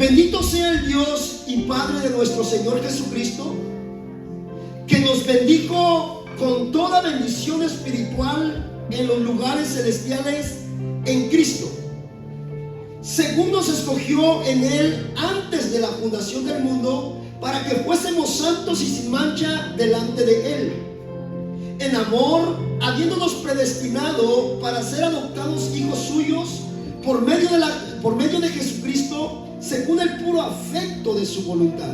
Bendito sea el Dios y Padre de nuestro Señor Jesucristo, que nos bendijo con toda bendición espiritual en los lugares celestiales en Cristo, según nos escogió en Él antes de la fundación del mundo, para que fuésemos santos y sin mancha delante de Él, en amor, habiéndonos predestinado para ser adoptados hijos suyos por medio de Jesucristo, según el puro afecto de su voluntad,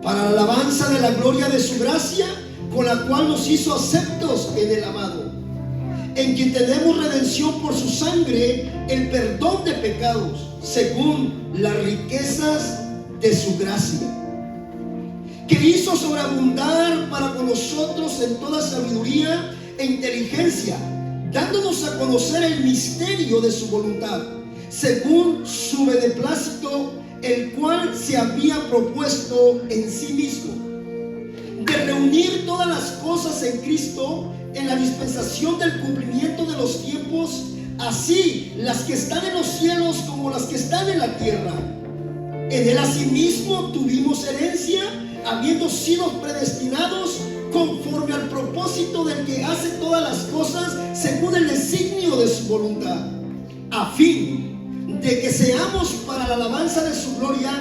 para la alabanza de la gloria de su gracia, con la cual nos hizo aceptos en el amado, en quien tenemos redención por su sangre, el perdón de pecados, según las riquezas de su gracia, que hizo sobreabundar para con nosotros en toda sabiduría e inteligencia, dándonos a conocer el misterio de su voluntad, según su beneplácito, el cual se había propuesto en sí mismo, de reunir todas las cosas en Cristo, en la dispensación del cumplimiento de los tiempos, así las que están en los cielos como las que están en la tierra. En él asimismo tuvimos herencia, habiendo sido predestinados conforme al propósito del que hace todas las cosas según el designio de su voluntad, a fin de que seamos para la alabanza de su gloria,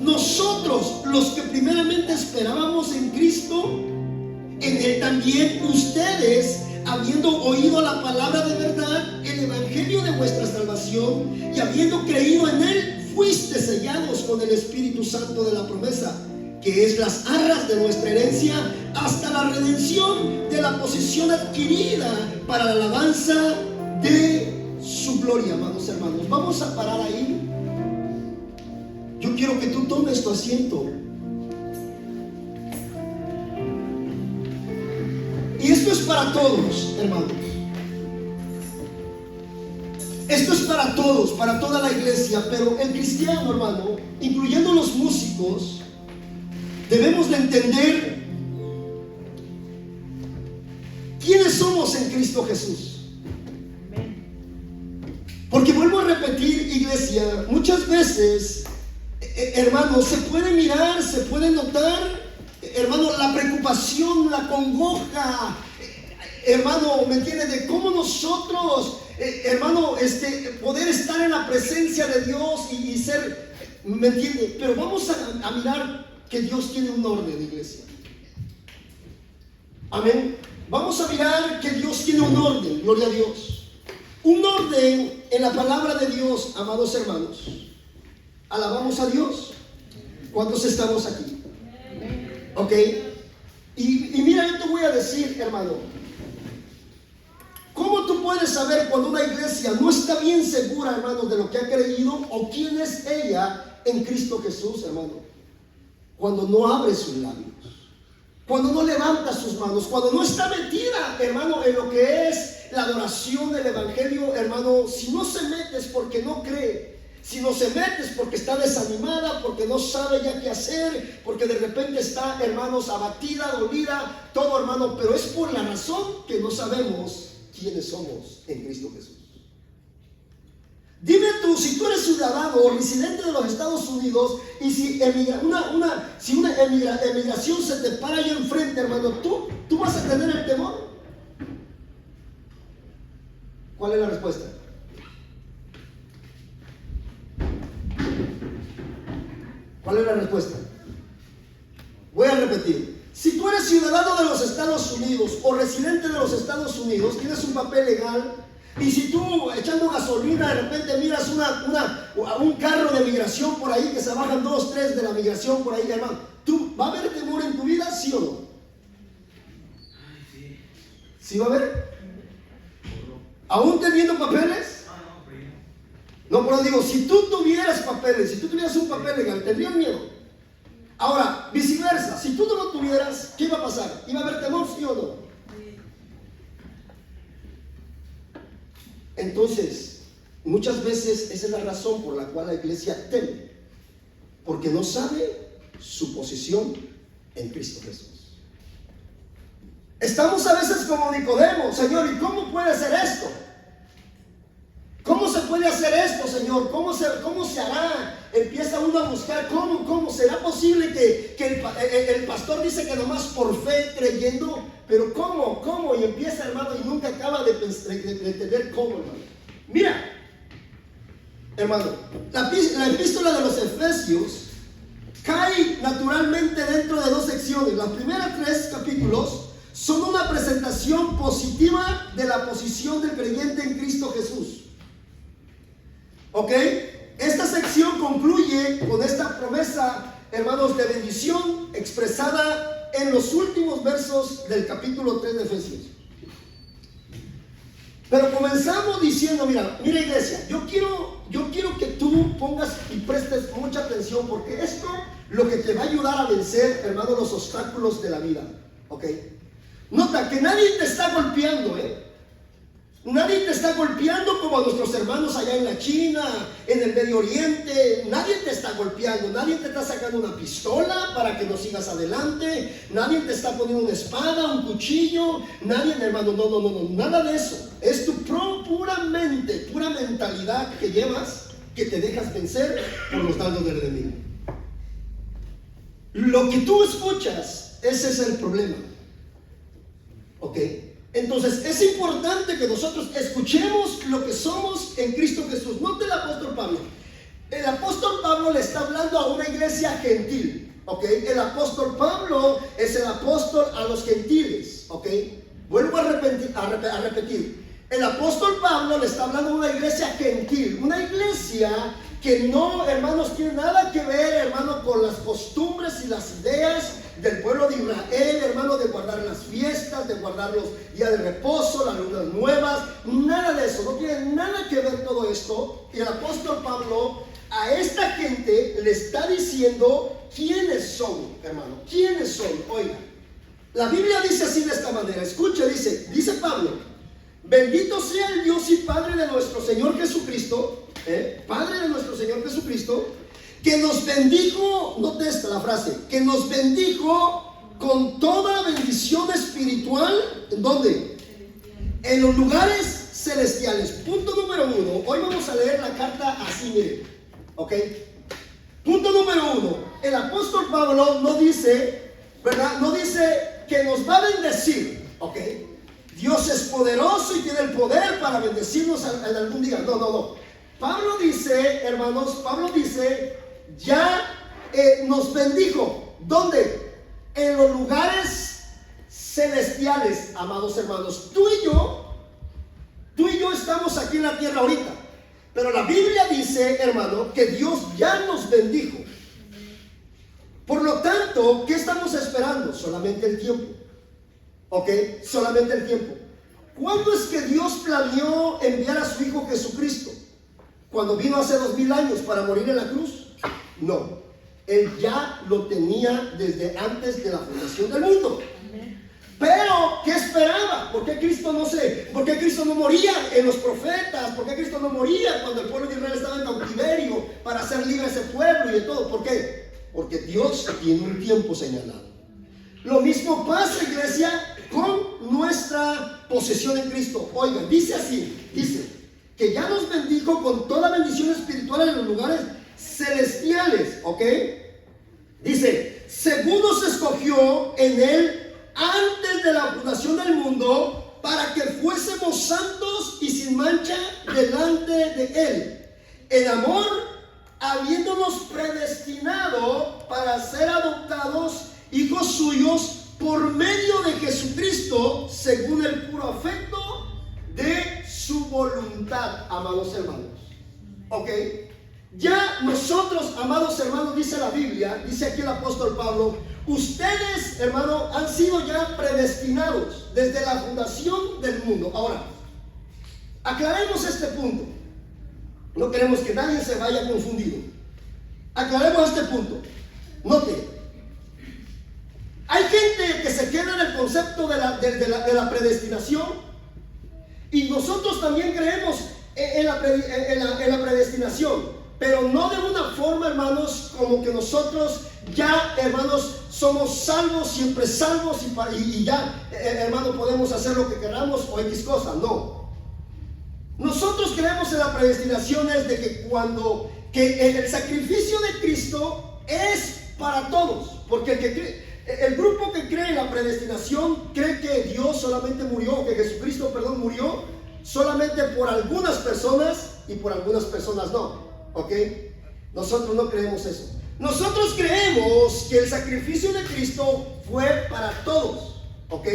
nosotros los que primeramente esperábamos en Cristo. En él también ustedes, habiendo oído la palabra de verdad, el evangelio de vuestra salvación, y habiendo creído en él, fuiste sellados con el Espíritu Santo de la promesa, que es las arras de nuestra herencia, hasta la redención de la posesión adquirida para la alabanza de su gloria. Amados hermanos, vamos a parar ahí. Yo quiero que tú tomes tu asiento. Y esto es para todos, hermanos. Esto es para todos, para toda la iglesia. Pero el cristiano, hermano, incluyendo los músicos, debemos de entender quiénes somos en Cristo Jesús. Porque vuelvo a repetir, iglesia, muchas veces, hermano, se puede mirar, se puede notar, hermano, la preocupación, la congoja, hermano, ¿me entiende? De cómo nosotros, hermano, poder estar en la presencia de Dios y ser, ¿me entiende? Pero vamos a mirar que Dios tiene un orden, iglesia. Amén. Vamos a mirar que Dios tiene un orden, gloria a Dios. Un orden en la palabra de Dios, amados hermanos. Alabamos a Dios. ¿Cuántos estamos aquí? Ok. Y mira, yo te voy a decir, hermano, ¿cómo tú puedes saber cuando una iglesia no está bien segura, hermano, de lo que ha creído o quién es ella en Cristo Jesús, hermano? Cuando no abre sus labios, cuando no levanta sus manos, cuando no está metida, hermano, en lo que es la adoración del evangelio, hermano. Si no se mete es porque no cree. Si no se mete es porque está desanimada, porque no sabe ya qué hacer, porque de repente está, hermanos, abatida, dolida, todo, hermano. Pero es por la razón que no sabemos quiénes somos en Cristo Jesús. Dime tú, si tú eres ciudadano o residente de los Estados Unidos, y si una emigración se te para ahí enfrente, hermano, ¿tú vas a tener el temor? ¿Cuál es la respuesta? ¿Cuál es la respuesta? Voy a repetir. Si tú eres ciudadano de los Estados Unidos o residente de los Estados Unidos, tienes un papel legal, y si tú echando gasolina de repente miras un carro de migración por ahí, que se bajan 2, 3 de la migración por ahí, hermano, ¿va a haber temor en tu vida, sí o no? ¿Sí va a haber? ¿Aún teniendo papeles? No, pero digo, si tú tuvieras papeles, si tú tuvieras un papel legal, ¿tendrías miedo? Ahora, viceversa, si tú no lo tuvieras, ¿qué iba a pasar? ¿Iba a haber temor, sí o no? Entonces, muchas veces esa es la razón por la cual la iglesia teme, porque no sabe su posición en Cristo Jesús. Estamos a veces como Nicodemo: Señor, ¿y cómo puede ser esto? ¿Cómo se puede hacer esto, Señor? ¿Cómo se hará? Empieza uno a buscar cómo será posible que el pastor dice que nomás por fe creyendo, pero ¿cómo? Y empieza, hermano, y nunca acaba de entender cómo, hermano. Mira, hermano, la epístola de los Efesios cae naturalmente dentro de dos secciones. Las primeras 3 capítulos son una presentación positiva de la posición del creyente en Cristo Jesús. ¿Ok? Esta sección concluye con esta promesa, hermanos, de bendición expresada en los últimos versos del capítulo 3 de Efesios. Pero comenzamos diciendo, mira iglesia, yo quiero que tú pongas y prestes mucha atención, porque esto lo que te va a ayudar a vencer, hermano, los obstáculos de la vida. ¿Ok? Nota que nadie te está golpeando, Nadie te está golpeando como a nuestros hermanos allá en la China, en el Medio Oriente. Nadie te está golpeando, nadie te está sacando una pistola para que no sigas adelante. Nadie te está poniendo una espada, un cuchillo. Nadie, hermano, no, nada de eso. Es tu pura mentalidad que llevas, que te dejas vencer por los dardos del enemigo. Lo que tú escuchas, ese es el problema. ¿Ok? Entonces es importante que nosotros escuchemos lo que somos en Cristo Jesús. Note el apóstol Pablo. El apóstol Pablo le está hablando a una iglesia gentil. ¿Ok? El apóstol Pablo es el apóstol a los gentiles. ¿Ok? Vuelvo a repetir. El apóstol Pablo le está hablando a una iglesia gentil. Una iglesia que no, hermanos, tiene nada que ver, hermano, con las costumbres y las ideas del pueblo de Israel, hermano, de guardar las fiestas, de guardar los días de reposo, las lunas nuevas, nada de eso, no tiene nada que ver todo esto. Y el apóstol Pablo a esta gente le está diciendo quiénes son, hermano, quiénes son. Oiga, la Biblia dice así de esta manera, escuche, dice Pablo: bendito sea el Dios y Padre de nuestro Señor Jesucristo, Padre de nuestro Señor Jesucristo, que nos bendijo, note esta la frase, que nos bendijo con toda bendición espiritual. ¿En dónde? En los lugares celestiales. Punto número 1. Hoy vamos a leer la carta así, mire. ¿Ok? Punto número 1. El apóstol Pablo no dice, ¿verdad? No dice que nos va a bendecir. ¿Ok? Dios es poderoso y tiene el poder para bendecirnos en algún día. No. Pablo dice, hermanos, ya nos bendijo. ¿Dónde? En los lugares celestiales, amados hermanos. Tú y yo estamos aquí en la tierra ahorita, pero la Biblia dice, hermano, que Dios ya nos bendijo. Por lo tanto, ¿qué estamos esperando? Solamente el tiempo. ¿Ok? Solamente el tiempo. ¿Cuándo es que Dios planeó enviar a su Hijo Jesucristo? ¿Cuando vino hace 2000 años para morir en la cruz? No, Él ya lo tenía desde antes de la fundación del mundo. Pero, ¿qué esperaba? ¿Por qué Cristo no moría en los profetas? ¿Por qué Cristo no moría cuando el pueblo de Israel estaba en cautiverio para hacer libre a ese pueblo y de todo? ¿Por qué? Porque Dios tiene un tiempo señalado. Lo mismo pasa, iglesia, con nuestra posesión en Cristo. Oigan, dice que ya nos bendijo con toda bendición espiritual en los lugares celestiales. ¿Ok? Dice, según nos escogió en Él antes de la fundación del mundo, para que fuésemos santos y sin mancha delante de Él, en amor, habiéndonos predestinado para ser adoptados hijos suyos por medio de Jesucristo, según el puro afecto de su voluntad, amados hermanos. ¿Ok? Ya nosotros, amados hermanos, dice la Biblia, dice aquí el apóstol Pablo, ustedes, hermano, han sido ya predestinados desde la fundación del mundo. Ahora, aclaremos este punto. No queremos que nadie se vaya confundido. Aclaremos este punto. Note, hay gente que se queda en el concepto de la predestinación, y nosotros también creemos en la predestinación. Pero no de una forma, hermanos, como que nosotros ya, hermanos, somos salvos, siempre salvos y ya, hermano, podemos hacer lo que queramos o X cosa. No. Nosotros creemos en la predestinación es de que el sacrificio de Cristo es para todos, porque el grupo que cree en la predestinación cree que Dios solamente murió, que Jesucristo, murió solamente por algunas personas y por algunas personas no, ¿ok? Nosotros no creemos eso. Nosotros creemos que el sacrificio de Cristo fue para todos, ¿ok?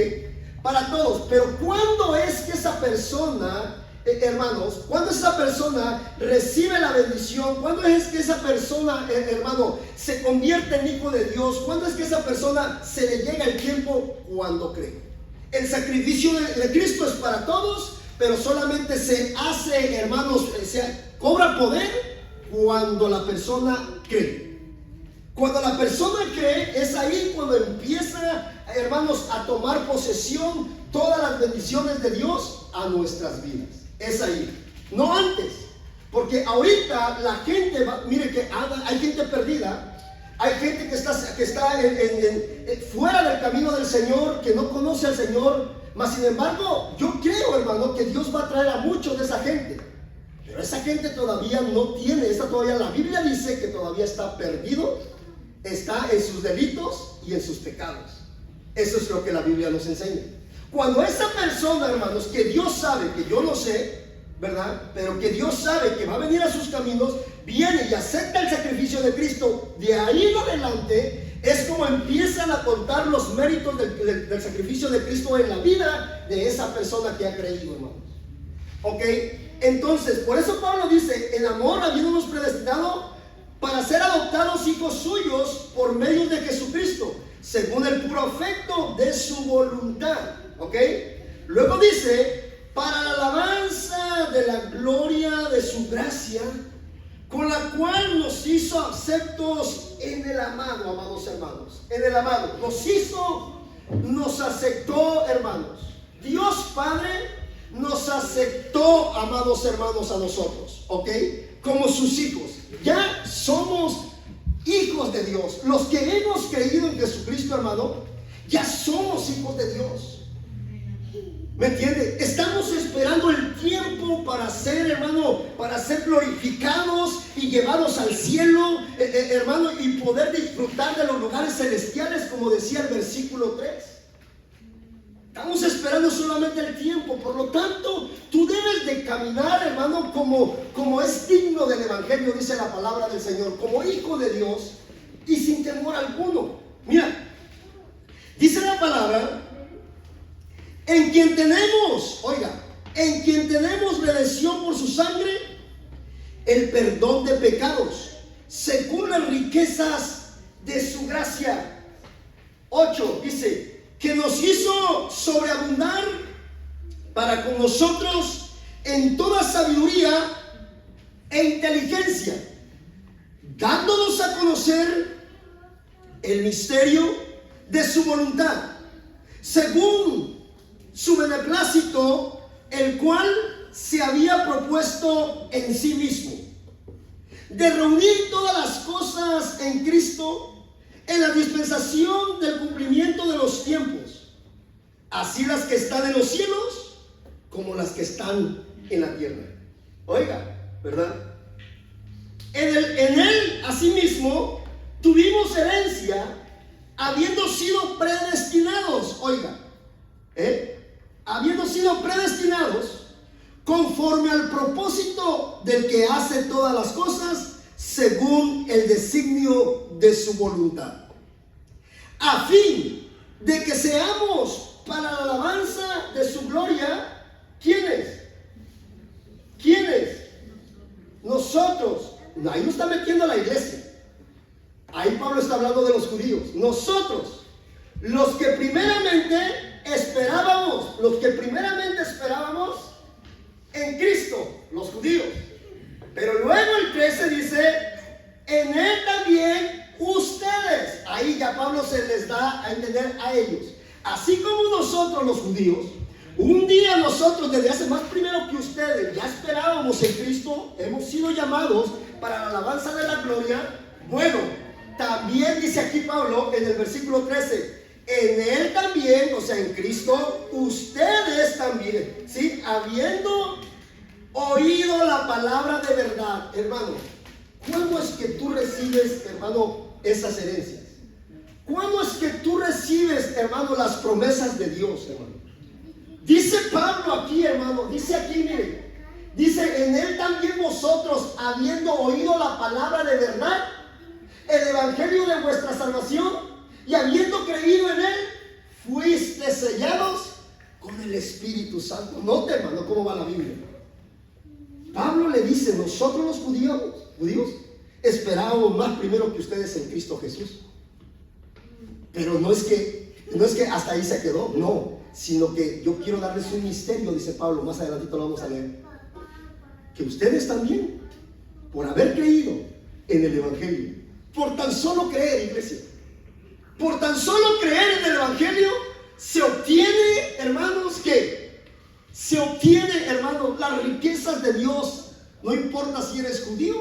Para todos. Pero ¿cuándo es que esa persona, hermanos, cuándo esa persona recibe la bendición? ¿Cuándo es que esa persona, hermano, se convierte en hijo de Dios? ¿Cuándo es que esa persona se le llega el tiempo? Cuando cree. El sacrificio de Cristo es para todos, pero solamente se hace, hermanos, cobra poder cuando la persona cree. Cuando la persona cree, es ahí cuando empieza, hermanos, a tomar posesión todas las bendiciones de Dios a nuestras vidas. Es ahí, no antes. Porque ahorita la gente, mire que hay gente perdida, hay gente que está fuera del camino del Señor, que no conoce al Señor. Mas sin embargo, yo creo, hermano, que Dios va a traer a muchos de esa gente. Pero esa gente todavía no tiene, la Biblia dice que todavía está perdido, está en sus delitos y en sus pecados. Eso es lo que la Biblia nos enseña. Cuando esa persona, hermanos, que Dios sabe, que yo no sé, ¿verdad? Pero que Dios sabe que va a venir a sus caminos, viene y acepta el sacrificio de Cristo, de ahí en adelante es como empiezan a contar los méritos del sacrificio de Cristo en la vida de esa persona que ha creído, hermanos. ¿Ok? Entonces, por eso Pablo dice, en amor habiéndonos predestinado para ser adoptados hijos suyos por medio de Jesucristo, según el puro afecto de su voluntad. ¿Ok? Luego dice, para la alabanza de la gloria de su gracia, con la cual nos hizo aceptos en el amado, amados hermanos. En el amado. Nos aceptó, hermanos. Dios Padre nos aceptó, amados hermanos, a nosotros, ¿ok? Como sus hijos. Ya somos hijos de Dios. Los que hemos creído en Jesucristo, hermano, ya somos hijos de Dios. ¿Me entiende? Estamos esperando el tiempo para ser, hermano, para ser glorificados y llevados al cielo, hermano, y poder disfrutar de los lugares celestiales, como decía el versículo 3. Estamos esperando solamente el tiempo. Por lo tanto, tú debes de caminar, hermano, como es digno del Evangelio, dice la palabra del Señor, como hijo de Dios y sin temor alguno. Mira, dice la palabra, en quien tenemos redención por su sangre, el perdón de pecados, según las riquezas de su gracia. 8, dice, que nos hizo sobreabundar para con nosotros en toda sabiduría e inteligencia, dándonos a conocer el misterio de su voluntad, según su beneplácito, el cual se había propuesto en sí mismo, de reunir todas las cosas en Cristo, en la dispensación del cumplimiento de los tiempos, así las que están en los cielos como las que están en la tierra. Oiga, ¿verdad? En él, asimismo, tuvimos herencia, habiendo sido predestinados, oiga, habiendo sido predestinados conforme al propósito del que hace todas las cosas según el designio de su voluntad, a fin de que seamos para la alabanza de su gloria. ¿Quiénes? Nosotros. Ahí no está metiendo la iglesia. Ahí Pablo está hablando de los judíos. Nosotros, los que primeramente esperábamos en Cristo, los judíos. Pero luego el 13 dice, en él también ustedes. Ahí ya Pablo se les da a entender a ellos. Así como nosotros los judíos, un día nosotros desde hace más primero que ustedes ya esperábamos en Cristo, hemos sido llamados para la alabanza de la gloria. Bueno, también dice aquí Pablo en el versículo 13, en él también, o sea en Cristo, ustedes también, ¿sí? Habiendo oído la palabra de verdad. Hermano, ¿cuándo es que tú recibes, hermano, esas herencias? ¿Cuándo es que tú recibes, hermano, las promesas de Dios, hermano? Dice Pablo aquí, hermano, dice aquí, mire, dice, en él también vosotros, habiendo oído la palabra de verdad, el evangelio de vuestra salvación, y habiendo creído en él, fuiste sellados con el Espíritu Santo. Note, hermano, cómo va la Biblia. Pablo le dice, nosotros los judíos esperábamos más primero que ustedes en Cristo Jesús. Pero no es que hasta ahí se quedó, no, sino que yo quiero darles un misterio, dice Pablo, más adelantito lo vamos a leer, que ustedes también, por haber creído en el evangelio, por tan solo creer, iglesia, por tan solo creer en el evangelio, se obtiene, hermanos, ¿qué? Se obtiene, hermanos, las riquezas de Dios, no importa si eres judío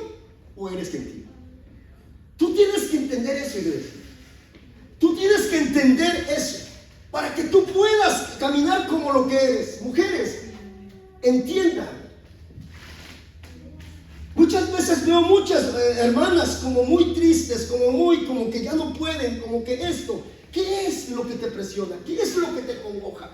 o eres gentil. Tú tienes que entender eso, iglesia. Tú tienes que entender eso para que tú puedas caminar como lo que eres. Mujeres, entiendan. Muchas veces veo muchas hermanas como muy tristes, como que ya no pueden, como que esto. ¿Qué es lo que te presiona? ¿Qué es lo que te congoja?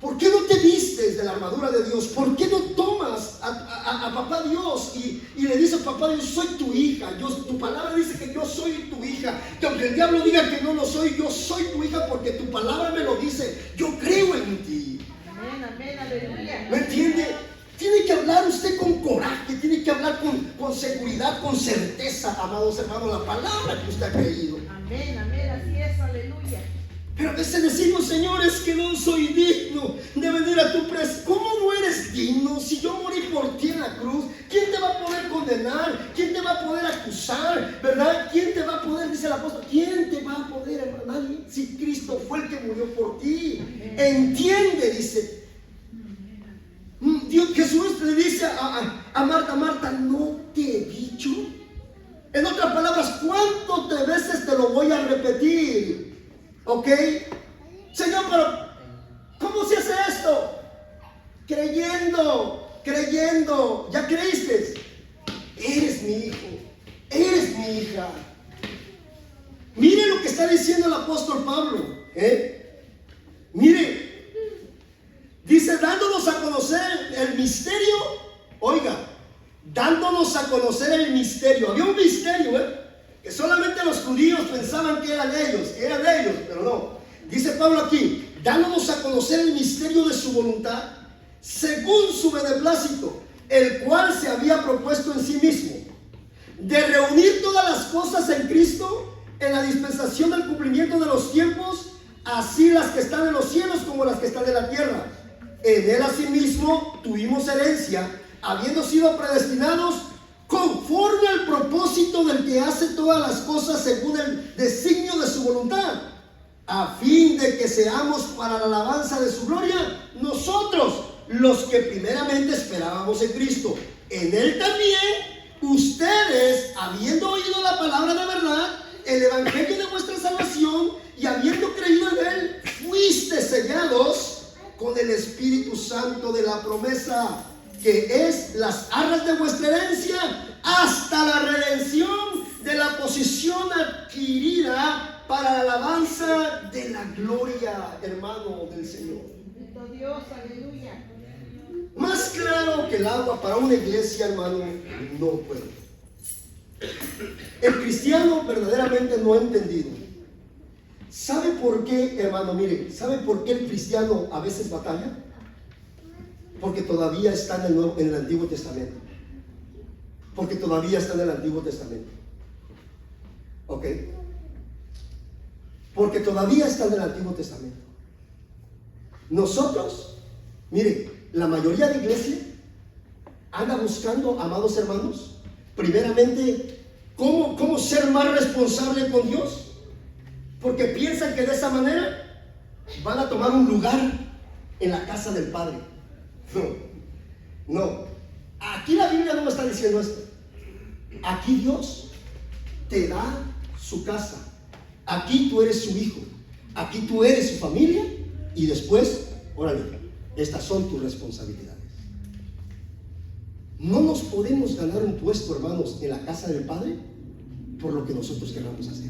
¿Por qué no te vistes de la armadura de Dios? ¿Por qué no tomas a papá Dios y le dices, papá Dios, soy tu hija? Tu palabra dice que yo soy tu hija. Que aunque el diablo diga que no lo soy, yo soy tu hija porque tu palabra me lo dice. Yo creo en ti. Amén, amén, aleluya. ¿Me entiende? Tiene que hablar usted con coraje, tiene que hablar con seguridad, con certeza, amados hermanos, la palabra que usted ha creído. Amén, amén, así es, aleluya. Pero a veces decimos, señores, que no soy digno de venir a tu presencia. ¿Cómo no eres digno? Si yo morí por ti en la cruz, ¿quién te va a poder condenar? ¿Quién te va a poder acusar? ¿Verdad? ¿Quién te va a poder, dice el apóstol, quién te va a poder, hermano? Nadie. Si Cristo fue el que murió por ti. Entiende, dice. Dios, Jesús le dice a Marta, Marta, ¿no te he dicho? En otras palabras, ¿cuántas veces te lo voy a repetir? ¿Ok? Señor, pero ¿cómo se hace esto? Creyendo. ¿Ya creíste? Eres mi hijo, eres mi hija. Mire lo que está diciendo el apóstol Pablo. Mire, dice, dándonos a conocer el misterio. Oiga, dándonos a conocer el misterio. Había un misterio, que solamente los judíos pensaban que eran ellos, pero no. Dice Pablo aquí, dándonos a conocer el misterio de su voluntad, según su beneplácito, el cual se había propuesto en sí mismo, de reunir todas las cosas en Cristo, en la dispensación del cumplimiento de los tiempos, así las que están en los cielos como las que están en la tierra. En él asimismo tuvimos herencia, habiendo sido predestinados conforme al propósito del que hace todas las cosas según el designio de su voluntad, a fin de que seamos para la alabanza de su gloria, nosotros, los que primeramente esperábamos en Cristo. En él también, ustedes, habiendo oído la palabra de verdad, el evangelio de vuestra salvación, y habiendo creído en él, fuiste sellados con el Espíritu Santo de la promesa, que es las arras de vuestra herencia, hasta la redención de la posesión adquirida para la alabanza de la gloria, hermano, del Señor. Bendito Dios, aleluya. Más claro que el agua para una iglesia, hermano, no puede. El cristiano verdaderamente no ha entendido. ¿Sabe por qué, hermano? Mire, ¿sabe por qué el cristiano a veces batalla? Porque todavía está en el Antiguo Testamento. Porque todavía está en el Antiguo Testamento. ¿Ok? Porque todavía está en el Antiguo Testamento. Nosotros, mire, la mayoría de iglesia anda buscando, amados hermanos, primeramente, cómo ser más responsable con Dios. Porque piensan que de esa manera van a tomar un lugar en la casa del Padre. No. Aquí la Biblia no me está diciendo esto. Aquí Dios te da su casa. Aquí tú eres su hijo. Aquí tú eres su familia. Y después, órale, estas son tus responsabilidades. No nos podemos ganar un puesto, hermanos, en la casa del Padre por lo que nosotros queramos hacer.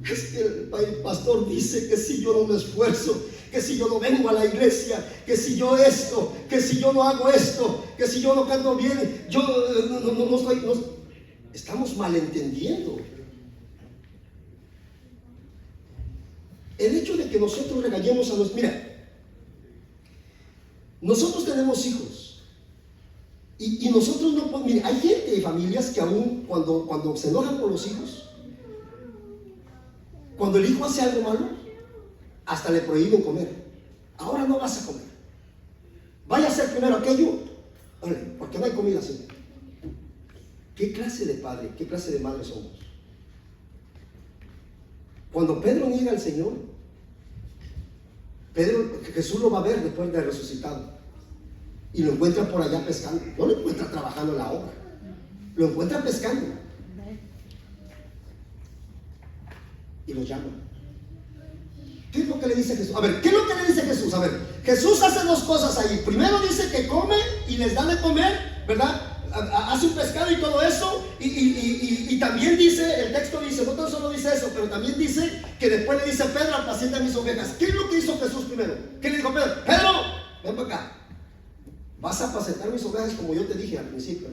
Es que el pastor dice que si yo no me esfuerzo, que si yo no vengo a la iglesia, que si yo esto, que si yo no hago esto, que si yo no canto bien, yo no estoy. Estamos malentendiendo. El hecho de que nosotros regañemos a los... Mira, nosotros tenemos hijos. Y nosotros no podemos... Mira, hay gente y familias que aún cuando se enojan con los hijos, cuando el hijo hace algo malo, hasta le prohíben comer. Ahora no vas a comer. Vaya a hacer primero aquello. Porque no hay comida así. ¿Qué clase de padre, qué clase de madre somos? Cuando Pedro niega al Señor, Jesús lo va a ver después de resucitado. Y lo encuentra por allá pescando. No lo encuentra trabajando en la obra. Lo encuentra pescando. Y lo llama. ¿Qué es lo que le dice Jesús? A ver, ¿qué es lo que le dice Jesús? A ver, Jesús hace dos cosas ahí. Primero dice que come y les da de comer, ¿verdad? Hace un pescado y todo eso. Y también dice, el texto dice, no tan solo dice eso, pero también dice que después le dice a Pedro, apacienta mis ovejas. ¿Qué es lo que hizo Jesús primero? ¿Qué le dijo Pedro? Pedro, ven para acá. Vas a apacentar mis ovejas como yo te dije al principio, ¿eh?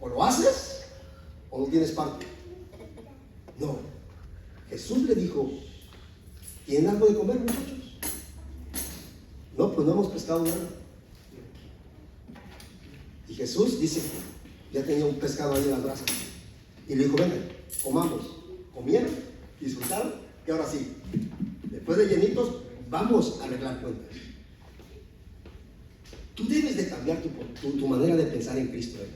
O lo haces o no tienes parte. No. Jesús le dijo, ¿tienen algo de comer, muchachos? No, pues no hemos pescado nada. Y Jesús dice, ya tenía un pescado ahí en las brasas. Y le dijo, vengan, comamos. Comieron, disfrutaron, y ahora sí, después de llenitos, vamos a arreglar cuentas. Tú debes de cambiar tu manera de pensar en Cristo, ¿eh?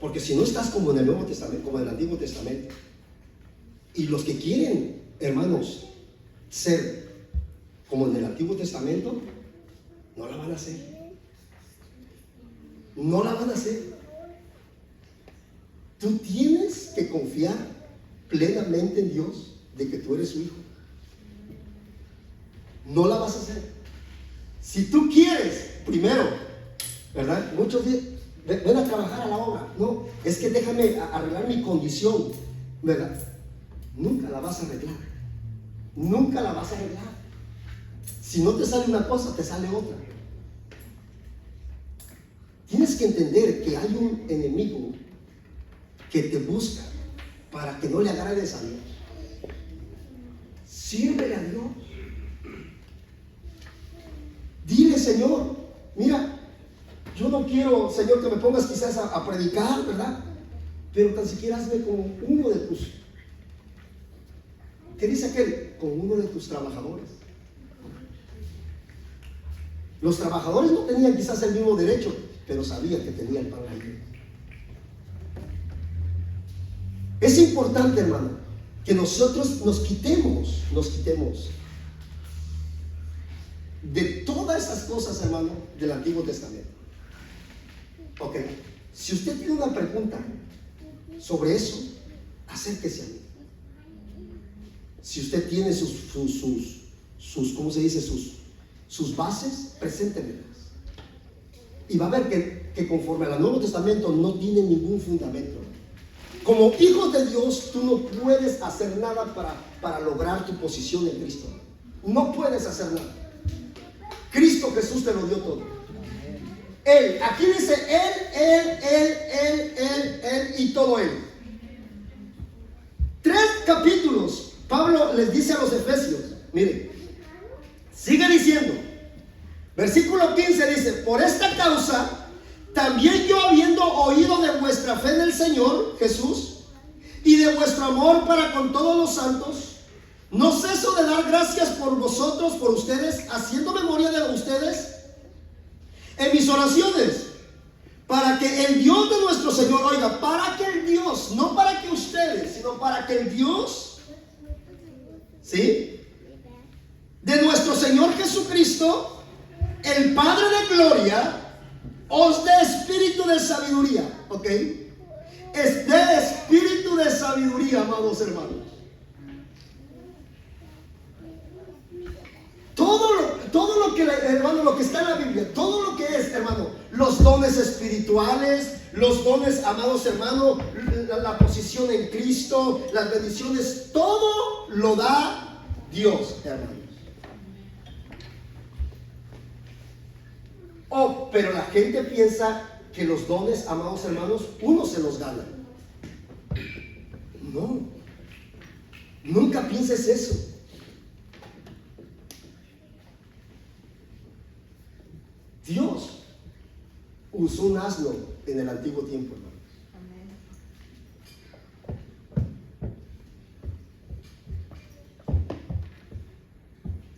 Porque si no estás como en el Nuevo Testamento, como en el Antiguo Testamento, y los que quieren, hermanos, ser como en el Antiguo Testamento, no la van a hacer. No la van a hacer. Tú tienes que confiar plenamente en Dios de que tú eres su hijo. No la vas a hacer. Si tú quieres, primero, ¿verdad? Muchos dicen, ven a trabajar a la obra. No, es que déjame arreglar mi condición, ¿verdad? Nunca la vas a arreglar. Nunca la vas a arreglar. Si no te sale una cosa, te sale otra. Tienes que entender que hay un enemigo que te busca para que no le agrades a Dios. Sírvele a Dios. Dile, Señor, mira, yo no quiero, Señor, que me pongas quizás a predicar, ¿verdad? Pero tan siquiera hazme como uno de tus... ¿Qué dice aquel? Como uno de tus trabajadores. Los trabajadores no tenían quizás el mismo derecho, pero sabían que tenía el pan ahí. Es importante, hermano, que nosotros nos quitemos de todas esas cosas, hermano, del Antiguo Testamento. Ok, si usted tiene una pregunta sobre eso, acérquese a mí. Si usted tiene ¿cómo se dice? Sus bases, preséntemelas. Y va a ver que conforme al Nuevo Testamento no tiene ningún fundamento. Como hijo de Dios, tú no puedes hacer nada para lograr tu posición en Cristo. No puedes hacer nada. Cristo Jesús te lo dio todo. Él, aquí dice Él y todo Él. 3 capítulos Pablo les dice a los efesios, miren, sigue diciendo, versículo 15 dice, por esta causa, también yo habiendo oído de vuestra fe en el Señor Jesús y de vuestro amor para con todos los santos, no ceso de dar gracias por vosotros, por ustedes, haciendo memoria de ustedes en mis oraciones, para que el Dios de nuestro Señor, oiga, para que el Dios, no para que ustedes, sino para que el Dios, ¿sí?, de nuestro Señor Jesucristo, el Padre de gloria, os dé espíritu de sabiduría, ¿ok? Es de espíritu de sabiduría, amados hermanos. todo lo que, hermano, lo que está en la Biblia, todo lo que es, hermano, los dones espirituales, los dones, amados hermanos, la posición en Cristo, las bendiciones, todo lo da Dios, hermanos. Oh, pero la gente piensa que los dones, amados hermanos, uno se los gana. No, nunca pienses eso. Dios usó un asno en el antiguo tiempo, hermano.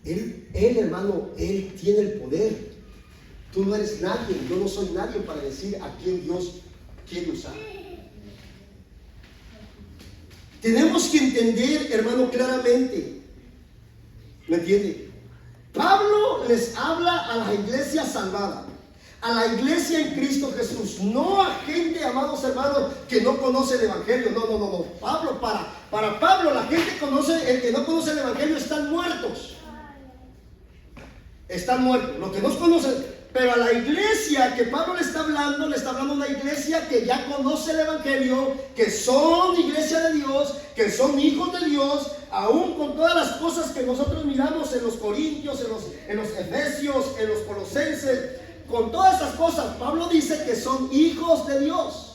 Él, hermano, Él tiene el poder. Tú no eres nadie, yo no soy nadie para decir a quién Dios quiere usar. Tenemos que entender, hermano, claramente. ¿Me entiende? Pablo les habla a la iglesia salvada, a la iglesia en Cristo Jesús, no a gente, amados hermanos, que no conoce el Evangelio. No. Pablo, para Pablo, la gente conoce, el que no conoce el Evangelio están muertos. Están muertos, los que no conocen. Pero a la iglesia que Pablo le está hablando a una iglesia que ya conoce el Evangelio, que son iglesia de Dios, que son hijos de Dios, aún con todas las cosas que nosotros miramos en los Corintios, en los Efesios, en los Colosenses, con todas esas cosas, Pablo dice que son hijos de Dios.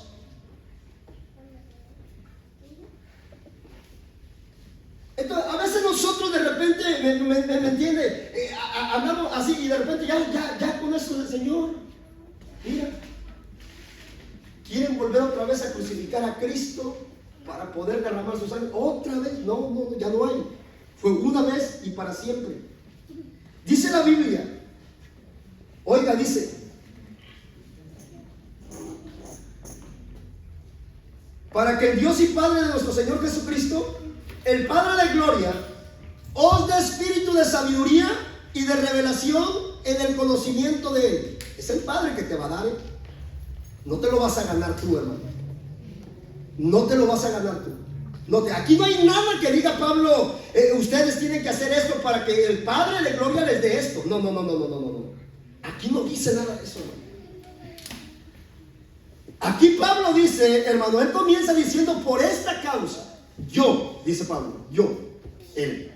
Entonces, a veces nosotros de repente, ¿me entiende? Hablamos así y de repente ya con eso del Señor, mira, quieren volver otra vez a crucificar a Cristo para poder derramar su sangre. Otra vez, no, ya no hay. Fue una vez y para siempre. Dice la Biblia, oiga, dice, para que el Dios y Padre de nuestro Señor Jesucristo, el Padre de gloria, os dé espíritu de sabiduría y de revelación en el conocimiento de Él. Es el Padre que te va a dar, ¿eh? No te lo vas a ganar tú, hermano. No te lo vas a ganar tú. Aquí no hay nada que diga Pablo, ustedes tienen que hacer esto para que el Padre de gloria les dé esto. No. Aquí no dice nada de eso, hermano. Aquí Pablo dice, hermano, él comienza diciendo, por esta causa, yo, dice Pablo, él.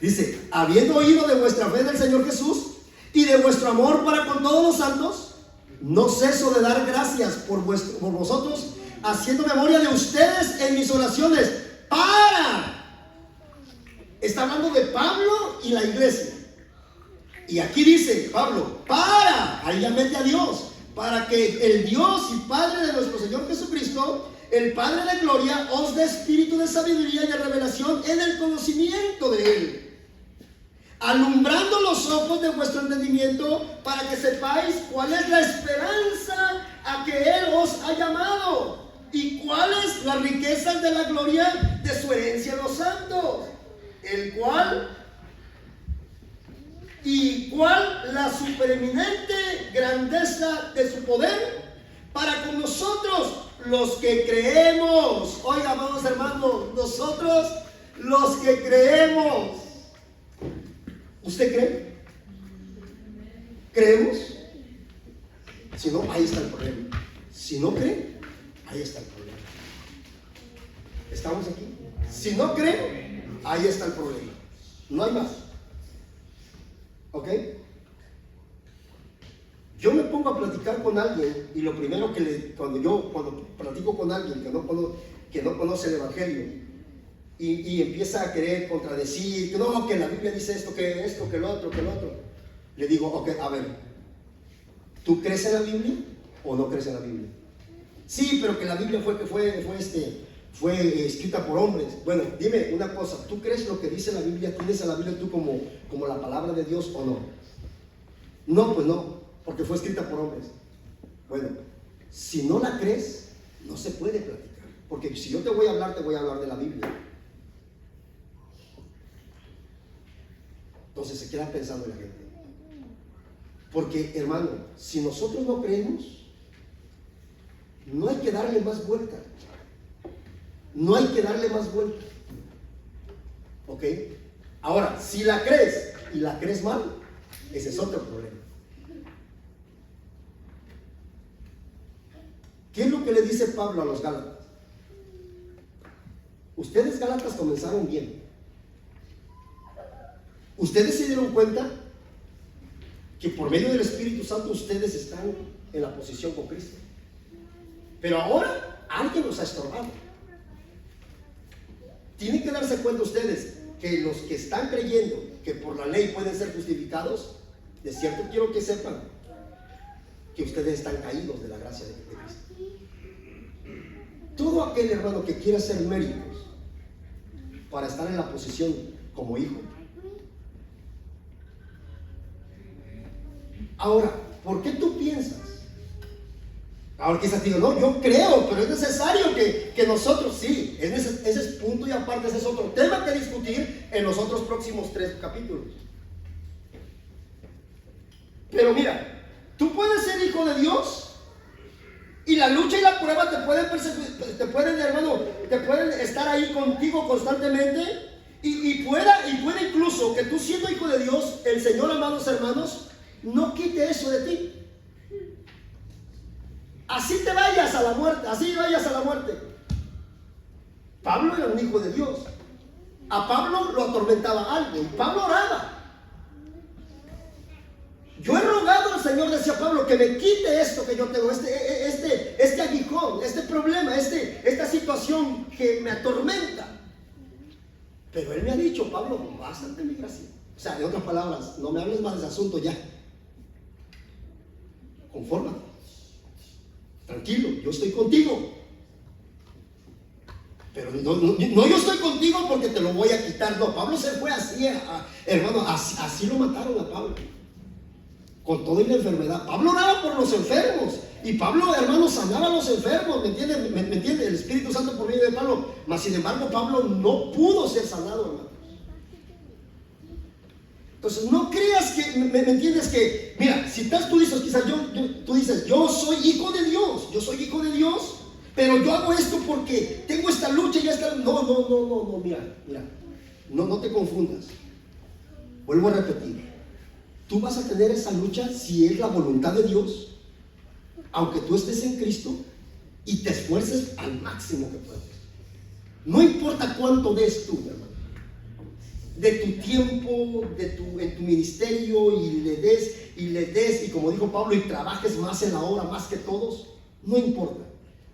Dice, habiendo oído de vuestra fe en el Señor Jesús y de vuestro amor para con todos los santos, no ceso de dar gracias por vosotros, haciendo memoria de ustedes en mis oraciones. Está hablando de Pablo y la iglesia. Y aquí dice Pablo, ahí ya mete a Dios, para que el Dios y Padre de nuestro Señor Jesucristo, el Padre de gloria, os dé espíritu de sabiduría y de revelación en el conocimiento de Él, alumbrando los ojos de vuestro entendimiento, para que sepáis cuál es la esperanza a que Él os ha llamado y cuáles las riquezas de la gloria de su herencia en los santos, cuál la supereminente grandeza de su poder para con nosotros los que creemos. Oiga, amados hermanos, nosotros los que creemos. ¿Usted cree? ¿Creemos? Si no, ahí está el problema. Si no cree, ahí está el problema. ¿Estamos aquí? Si no cree, ahí está el problema. No hay más. ¿Ok? Yo me pongo a platicar con alguien y lo primero cuando platico con alguien que no conoce el Evangelio y empieza a querer contradecir, que la Biblia dice esto, que lo otro, le digo, ok, a ver, ¿tú crees en la Biblia o no crees en la Biblia? Sí, pero que la Biblia fue escrita por hombres. Bueno, dime una cosa, ¿tú crees lo que dice la Biblia? ¿Tienes a la Biblia tú como la palabra de Dios o no? No, pues no, porque fue escrita por hombres. Bueno, si no la crees, no se puede platicar, porque si yo te voy a hablar de la Biblia. Entonces se queda pensando en la gente. Porque, hermano, si nosotros no creemos, no hay que darle más vuelta. No hay que darle más vuelta. ¿Ok? Ahora, si la crees y la crees mal, Ese es otro problema. ¿Qué es lo que le dice Pablo a los Gálatas? Ustedes, Gálatas, comenzaron bien. Ustedes se dieron cuenta que por medio del Espíritu Santo ustedes están en la posición con Cristo. Pero ahora alguien los ha estorbado. Tienen que darse cuenta ustedes que los que están creyendo que por la ley pueden ser justificados, de cierto quiero que sepan que ustedes están caídos de la gracia de Cristo. Todo aquel hermano que quiera hacer méritos para estar en la posición como hijo. Ahora, ¿por qué tú piensas? Ahora quizás digo, no, yo creo, pero es necesario que nosotros, sí, ese es punto y aparte, ese es otro tema que discutir en los otros próximos 3 capítulos. Pero mira, tú puedes ser hijo de Dios y la lucha y la prueba te pueden perseguir, te pueden estar ahí contigo constantemente y puede incluso que tú siendo hijo de Dios, el Señor, amados hermanos, no quite eso de ti. Así te vayas a la muerte, así vayas a la muerte. Pablo era un hijo de Dios. A Pablo lo atormentaba algo y Pablo oraba. Yo he rogado al Señor, decía Pablo, que me quite esto que yo tengo, este aguijón, este problema, esta situación que me atormenta. Pero Él me ha dicho, Pablo, bastante mi gracia. O sea, en otras palabras, no me hables más de ese asunto ya. Confórmate. Tranquilo, yo estoy contigo. Pero no yo estoy contigo porque te lo voy a quitar. No, Pablo se fue así, hermano, así lo mataron a Pablo. Con toda la enfermedad. Pablo oraba por los enfermos. Y Pablo, hermano, sanaba a los enfermos. ¿Me entiende? ¿Me entiende? El Espíritu Santo por medio de Pablo. Mas sin embargo, Pablo no pudo ser sanado, hermano. Entonces, no creas que, ¿me entiendes? Que, mira, si tú dices, quizás tú dices, yo soy hijo de Dios. Yo soy hijo de Dios. Pero yo hago esto porque tengo esta lucha y esta... No, mira. No te confundas. Vuelvo a repetir. Tú vas a tener esa lucha si es la voluntad de Dios, aunque tú estés en Cristo y te esfuerces al máximo que puedas. No importa cuánto des tú, hermano, de tu tiempo, en tu ministerio, y le des, y como dijo Pablo, y trabajes más en la obra, más que todos, no importa.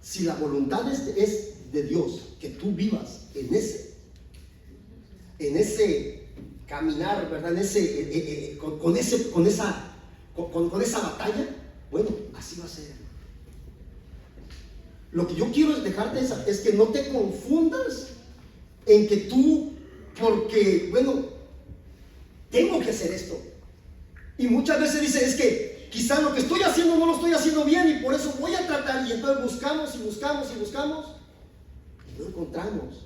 Si la voluntad es de Dios, que tú vivas en ese caminar, ¿verdad? Con esa batalla, bueno, así va a ser. Lo que yo quiero dejarte es que no te confundas en que tú, porque, bueno, tengo que hacer esto. Y muchas veces dice, es que quizás lo que estoy haciendo no lo estoy haciendo bien y por eso voy a tratar. Y entonces buscamos y no encontramos.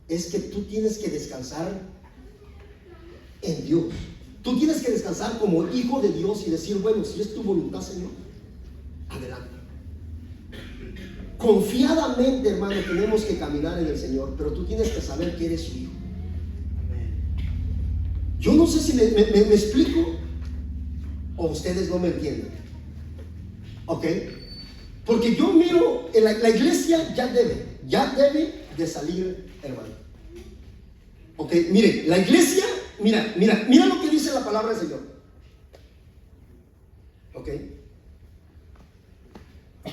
Es que tú tienes que descansar en Dios. Tú tienes que descansar como hijo de Dios y decir, bueno, si es tu voluntad, Señor, adelante. Confiadamente, hermano, tenemos que caminar en el Señor, pero tú tienes que saber que eres su hijo. Yo no sé si me explico o ustedes no me entienden. ¿Ok? Porque yo miro, la iglesia ya debe de salir, hermano. ¿Ok? Mire, la iglesia, mira lo que dice la palabra del Señor. ¿Ok?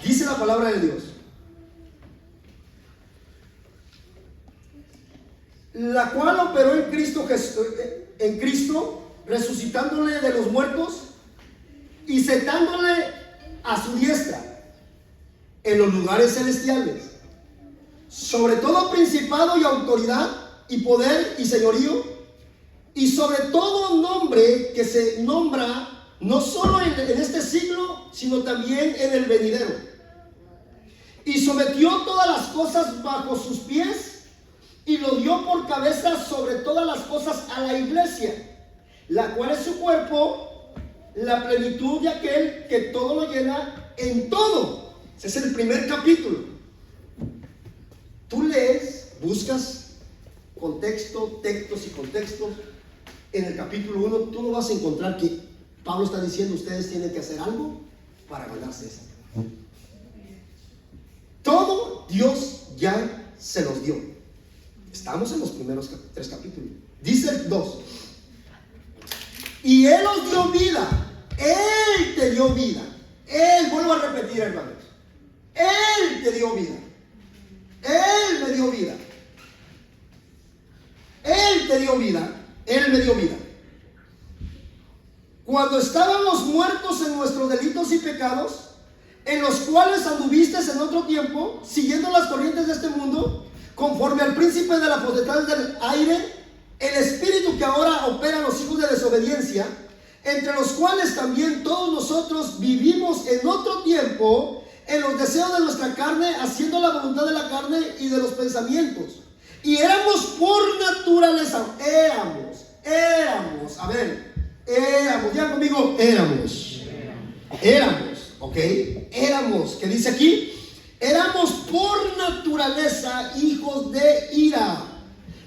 Dice la palabra de Dios, la cual operó en Cristo, resucitándole de los muertos y sentándole a su diestra en los lugares celestiales, sobre todo principado y autoridad y poder y señorío, y sobre todo nombre que se nombra no solo en este siglo, sino también en el venidero. Y sometió todas las cosas bajo sus pies y lo dio por cabeza sobre todas las cosas a la iglesia, la cual es su cuerpo, la plenitud de aquel que todo lo llena en todo. Ese es el primer capítulo. Tú lees, buscas contextos y contextos. En el capítulo 1 tú no vas a encontrar que Pablo está diciendo, ustedes tienen que hacer algo para ganarse eso. Todo Dios ya se los dio. Estamos en los primeros 3 capítulos. Dice el 2. Y Él os dio vida. Él te dio vida. Él, vuelvo a repetir, hermanos. Él te dio vida. Él me dio vida. Él te dio vida. Él me dio vida. Cuando estábamos muertos en nuestros delitos y pecados, en los cuales anduviste en otro tiempo, siguiendo las corrientes de este mundo, conforme al príncipe de la potestad del aire, el espíritu que ahora opera en los hijos de desobediencia, entre los cuales también todos nosotros vivimos en otro tiempo, en los deseos de nuestra carne, haciendo la voluntad de la carne y de los pensamientos. Y éramos por naturaleza, digan conmigo, éramos, ok, éramos, ¿qué dice aquí? Éramos por naturaleza hijos de ira,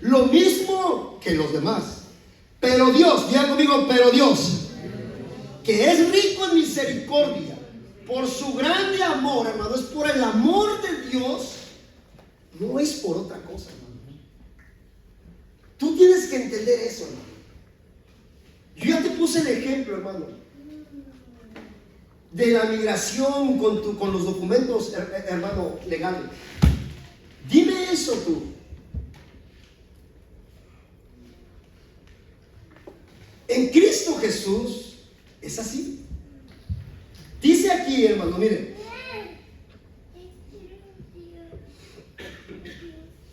lo mismo que los demás. Pero Dios, digan conmigo, pero Dios, que es rico en misericordia, por su grande amor, hermano, es por el amor de Dios, no es por otra cosa, hermano. Tú tienes que entender eso, hermano. Yo ya te puse el ejemplo, hermano, de la migración con los documentos, hermano, legales. Dime eso tú. En Cristo Jesús es así. Dice aquí, hermano, miren.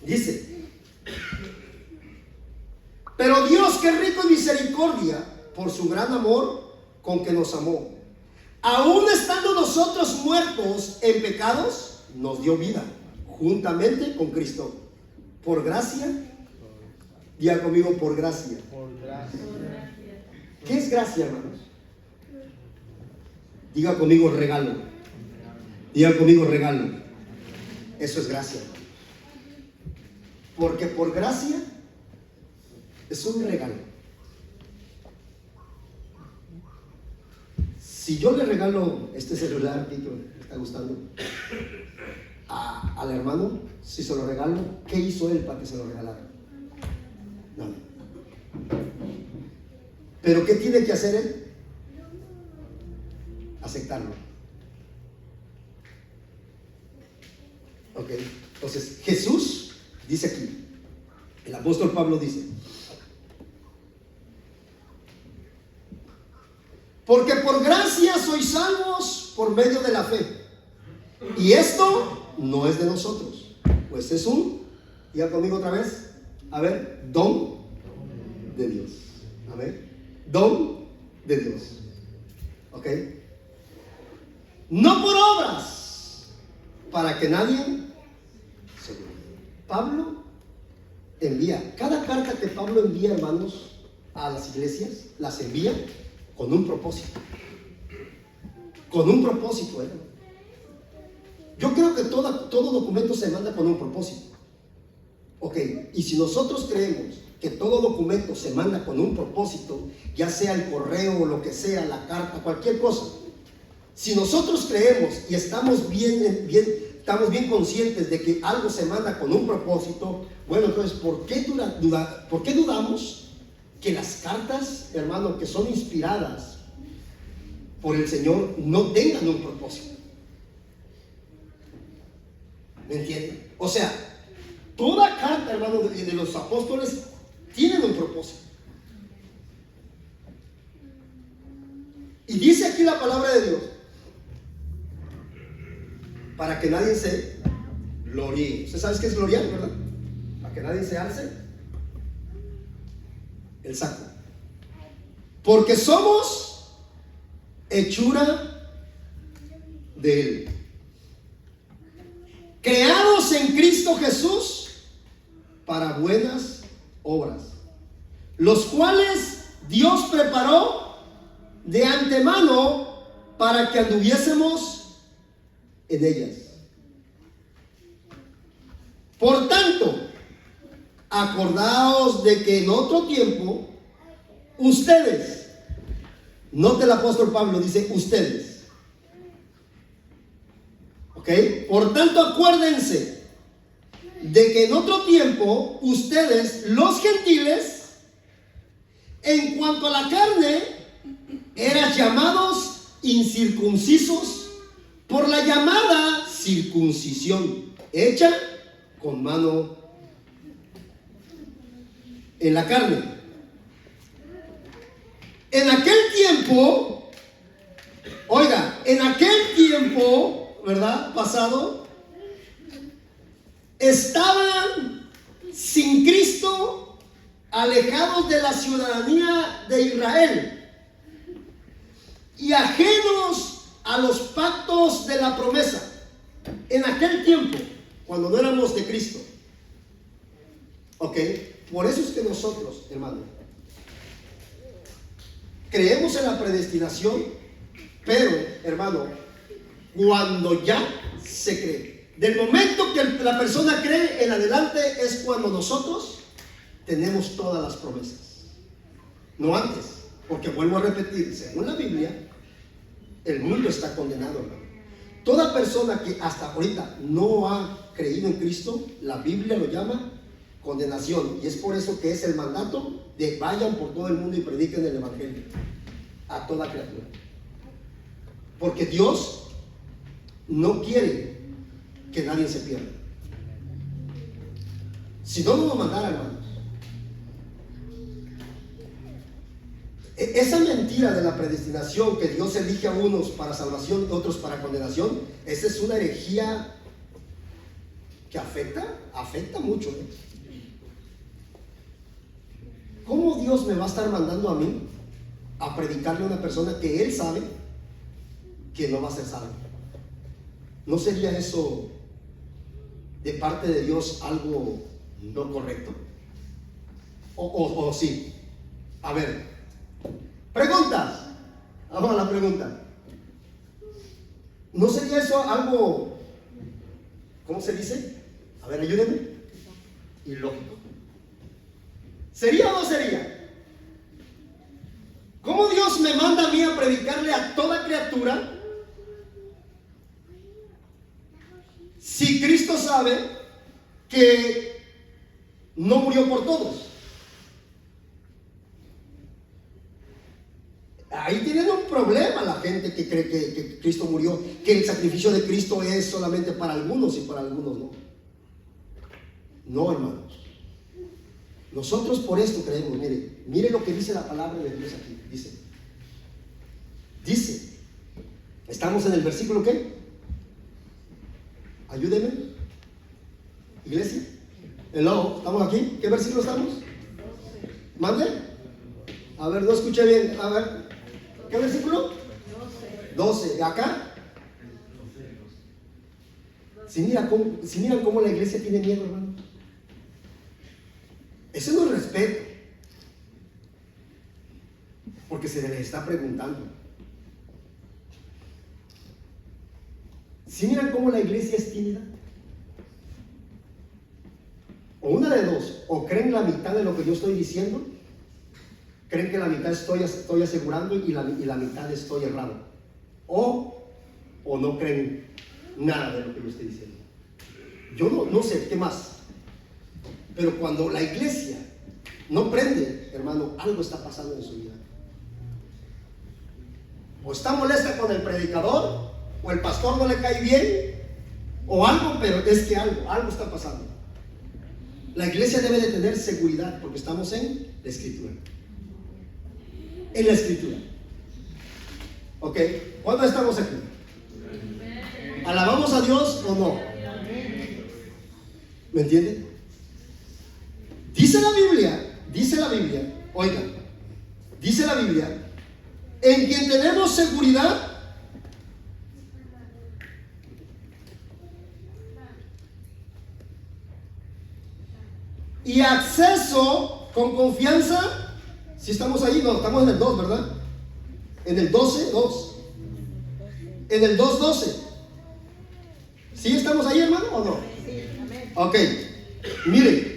Dice: pero Dios, que es rico en misericordia, por su gran amor con que nos amó, aún estando nosotros muertos en pecados, nos dio vida juntamente con Cristo. Por gracia, diga conmigo, por gracia. Por gracia. ¿Qué es gracia, hermanos? Diga conmigo, regalo. Diga conmigo, regalo. Eso es gracia. Porque por gracia es un regalo. Si yo le regalo este celular, Tito, ¿me está gustando? Al hermano, si se lo regalo, ¿qué hizo él para que se lo regalara? No. ¿Pero qué tiene que hacer él? Aceptarlo. Ok, entonces Jesús dice aquí, el apóstol Pablo dice: porque por gracia sois salvos por medio de la fe. Y esto no es de nosotros, pues es diga conmigo otra vez, a ver, don de Dios. A ver, don de Dios. ¿Ok? No por obras, para que nadie se gloríe. Pablo envía, cada carta que Pablo envía, hermanos, a las iglesias, las envía con un propósito. Con un propósito, ¿eh? Yo creo que todo documento se manda con un propósito. Ok, y si nosotros creemos que todo documento se manda con un propósito, ya sea el correo o lo que sea, la carta, cualquier cosa, si nosotros creemos y estamos bien conscientes de que algo se manda con un propósito, bueno, entonces, ¿por qué dudamos que las cartas, hermano, que son inspiradas por el Señor, no tengan un propósito? ¿Me entienden? O sea, toda carta, hermano, de los apóstoles tienen un propósito. Y dice aquí la palabra de Dios: para que nadie se gloríe. ¿Usted sabe qué es gloriar, verdad? Para que nadie se alce el saco. Porque somos hechura de Él, creados en Cristo Jesús para buenas obras, los cuales Dios preparó de antemano para que anduviésemos en ellas. Por tanto, acordaos de que en otro tiempo ustedes, Note el apóstol Pablo, dice ustedes. ¿Ok? Por tanto, acuérdense de que en otro tiempo ustedes, los gentiles, en cuanto a la carne, eran llamados incircuncisos por la llamada circuncisión hecha con mano en la carne. En aquel tiempo, oiga, en aquel tiempo, ¿verdad? Pasado, estaban sin Cristo, alejados de la ciudadanía de Israel y ajenos a los pactos de la promesa. En aquel tiempo, cuando no éramos de Cristo. Ok, por eso es que nosotros, hermano, creemos en la predestinación, pero, hermano, cuando ya se cree, del momento que la persona cree en adelante es cuando nosotros tenemos todas las promesas, no antes, porque vuelvo a repetir, según la Biblia, el mundo está condenado, hermano. Toda persona que hasta ahorita no ha creído en Cristo, la Biblia lo llama condenación, y es por eso que es el mandato de vayan por todo el mundo y prediquen el evangelio a toda criatura, porque Dios no quiere que nadie se pierda. Si no, no lo mandara, hermanos. Esa mentira de la predestinación, que Dios elige a unos para salvación y otros para condenación, esa es una herejía que afecta mucho, ¿eh? ¿Cómo Dios me va a estar mandando a mí a predicarle a una persona que Él sabe que no va a ser salvo? ¿No sería eso de parte de Dios algo no correcto? ¿O sí? A ver, preguntas. Vamos a la pregunta. ¿No sería eso algo, cómo se dice? A ver, ayúdenme. Ilógico. ¿Sería o no sería? ¿Cómo Dios me manda a mí a predicarle a toda criatura si Cristo sabe que no murió por todos? Ahí tienen un problema la gente que cree que Cristo murió, que el sacrificio de Cristo es solamente para algunos y para algunos no. No, hermanos. Nosotros por esto creemos. Mire lo que dice la palabra de Dios aquí. Dice, estamos en el versículo ¿qué? Ayúdenme, iglesia. Hello, ¿estamos aquí? ¿Qué versículo estamos? ¿Mande? A ver, no escuché bien. A ver, ¿qué versículo? 12. ¿Acá? Si miran cómo la iglesia tiene miedo, hermano. Eso no es respeto, porque se les está preguntando. Si miran cómo la iglesia es tímida, o una de dos, o creen la mitad de lo que yo estoy diciendo, creen que la mitad estoy asegurando y la mitad estoy errado, o no creen nada de lo que yo estoy diciendo. Yo no sé qué más. Pero cuando la iglesia no prende, hermano, algo está pasando en su vida. O está molesta con el predicador, o el pastor no le cae bien, o algo, pero es que algo está pasando. La iglesia debe de tener seguridad, porque estamos en la escritura. En la escritura. ¿Ok? ¿Cuándo estamos aquí? ¿Alabamos a Dios o no? ¿Me entienden? Dice la Biblia, oiga, dice la Biblia, en quien tenemos seguridad y acceso con confianza. Si estamos ahí, no, estamos en el 2, ¿verdad? En el 12, 2. En el 2:12. ¿Sí estamos ahí, hermano, o no? Ok, miren.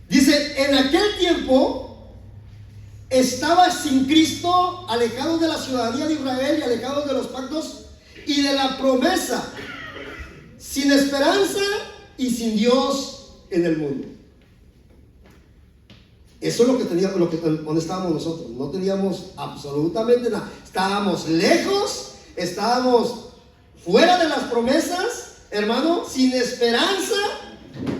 Dice, en aquel tiempo estaba sin Cristo, alejado de la ciudadanía de Israel y alejado de los pactos y de la promesa, sin esperanza y sin Dios en el mundo. Eso es lo que teníamos, donde estábamos nosotros. No teníamos absolutamente nada. Estábamos lejos, estábamos fuera de las promesas, hermano, sin esperanza.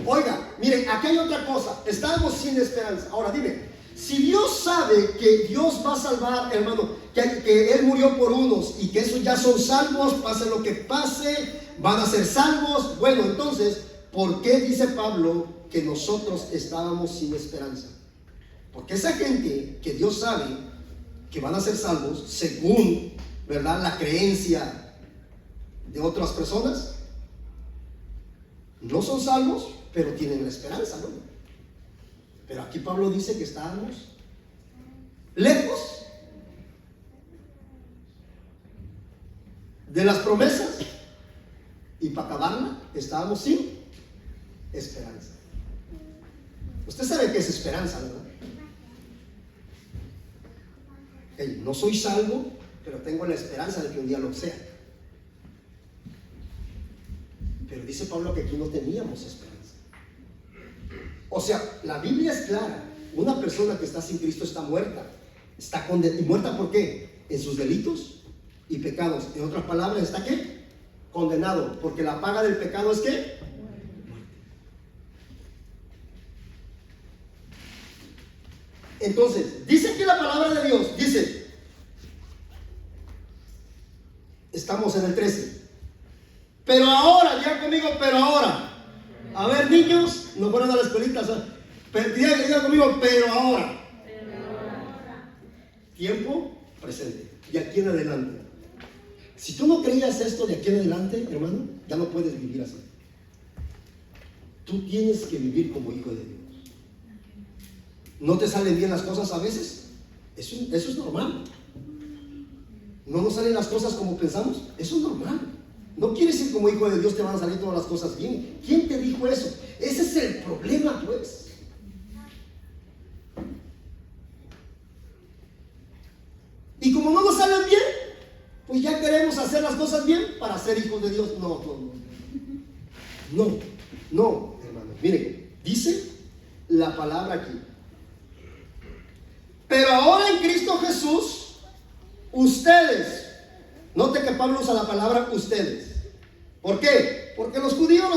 Oiga, miren, aquí hay otra cosa. Estábamos sin esperanza. Ahora dime, si Dios sabe que Dios va a salvar, hermano, que Él murió por unos y que esos ya son salvos, pase lo que pase, van a ser salvos. Bueno, entonces, ¿por qué dice Pablo que nosotros estábamos sin esperanza? Porque esa gente que Dios sabe que van a ser salvos, según, ¿verdad?, la creencia de otras personas, no son salvos, pero tienen la esperanza, ¿no? Pero aquí Pablo dice que estábamos lejos de las promesas y para acabarla estábamos sin esperanza. Usted sabe qué es esperanza, ¿verdad? No soy salvo, pero tengo la esperanza de que un día lo sea. Pero dice Pablo que aquí no teníamos esperanza. O sea, la Biblia es clara. Una persona que está sin Cristo está muerta. Está condenada. ¿Y muerta por qué? En sus delitos y pecados. En otras palabras, ¿está qué? Condenado. Porque la paga del pecado es ¿qué? Muerte. Entonces, dice que la palabra de Dios, dice, estamos en el 13. Pero ahora, digan conmigo, pero ahora. A ver, niños, no fueron a la escuelita. Digan conmigo, pero ahora. Tiempo presente. De aquí en adelante. Si tú no creías esto de aquí en adelante, hermano, ya no puedes vivir así. Tú tienes que vivir como hijo de Dios. ¿No te salen bien las cosas a veces? Eso es normal. ¿No nos salen las cosas como pensamos? Eso es normal. No quiere decir como hijo de Dios te van a salir todas las cosas bien. ¿Quién te dijo eso? Ese es el problema, pues. Y como no nos salen bien, pues ya queremos hacer las cosas bien para ser hijos de Dios. No, hermano. Miren, dice la palabra aquí. Pero ahora en Cristo Jesús, ustedes, note que Pablo usa la palabra ustedes. ¿Por qué? Porque los judíos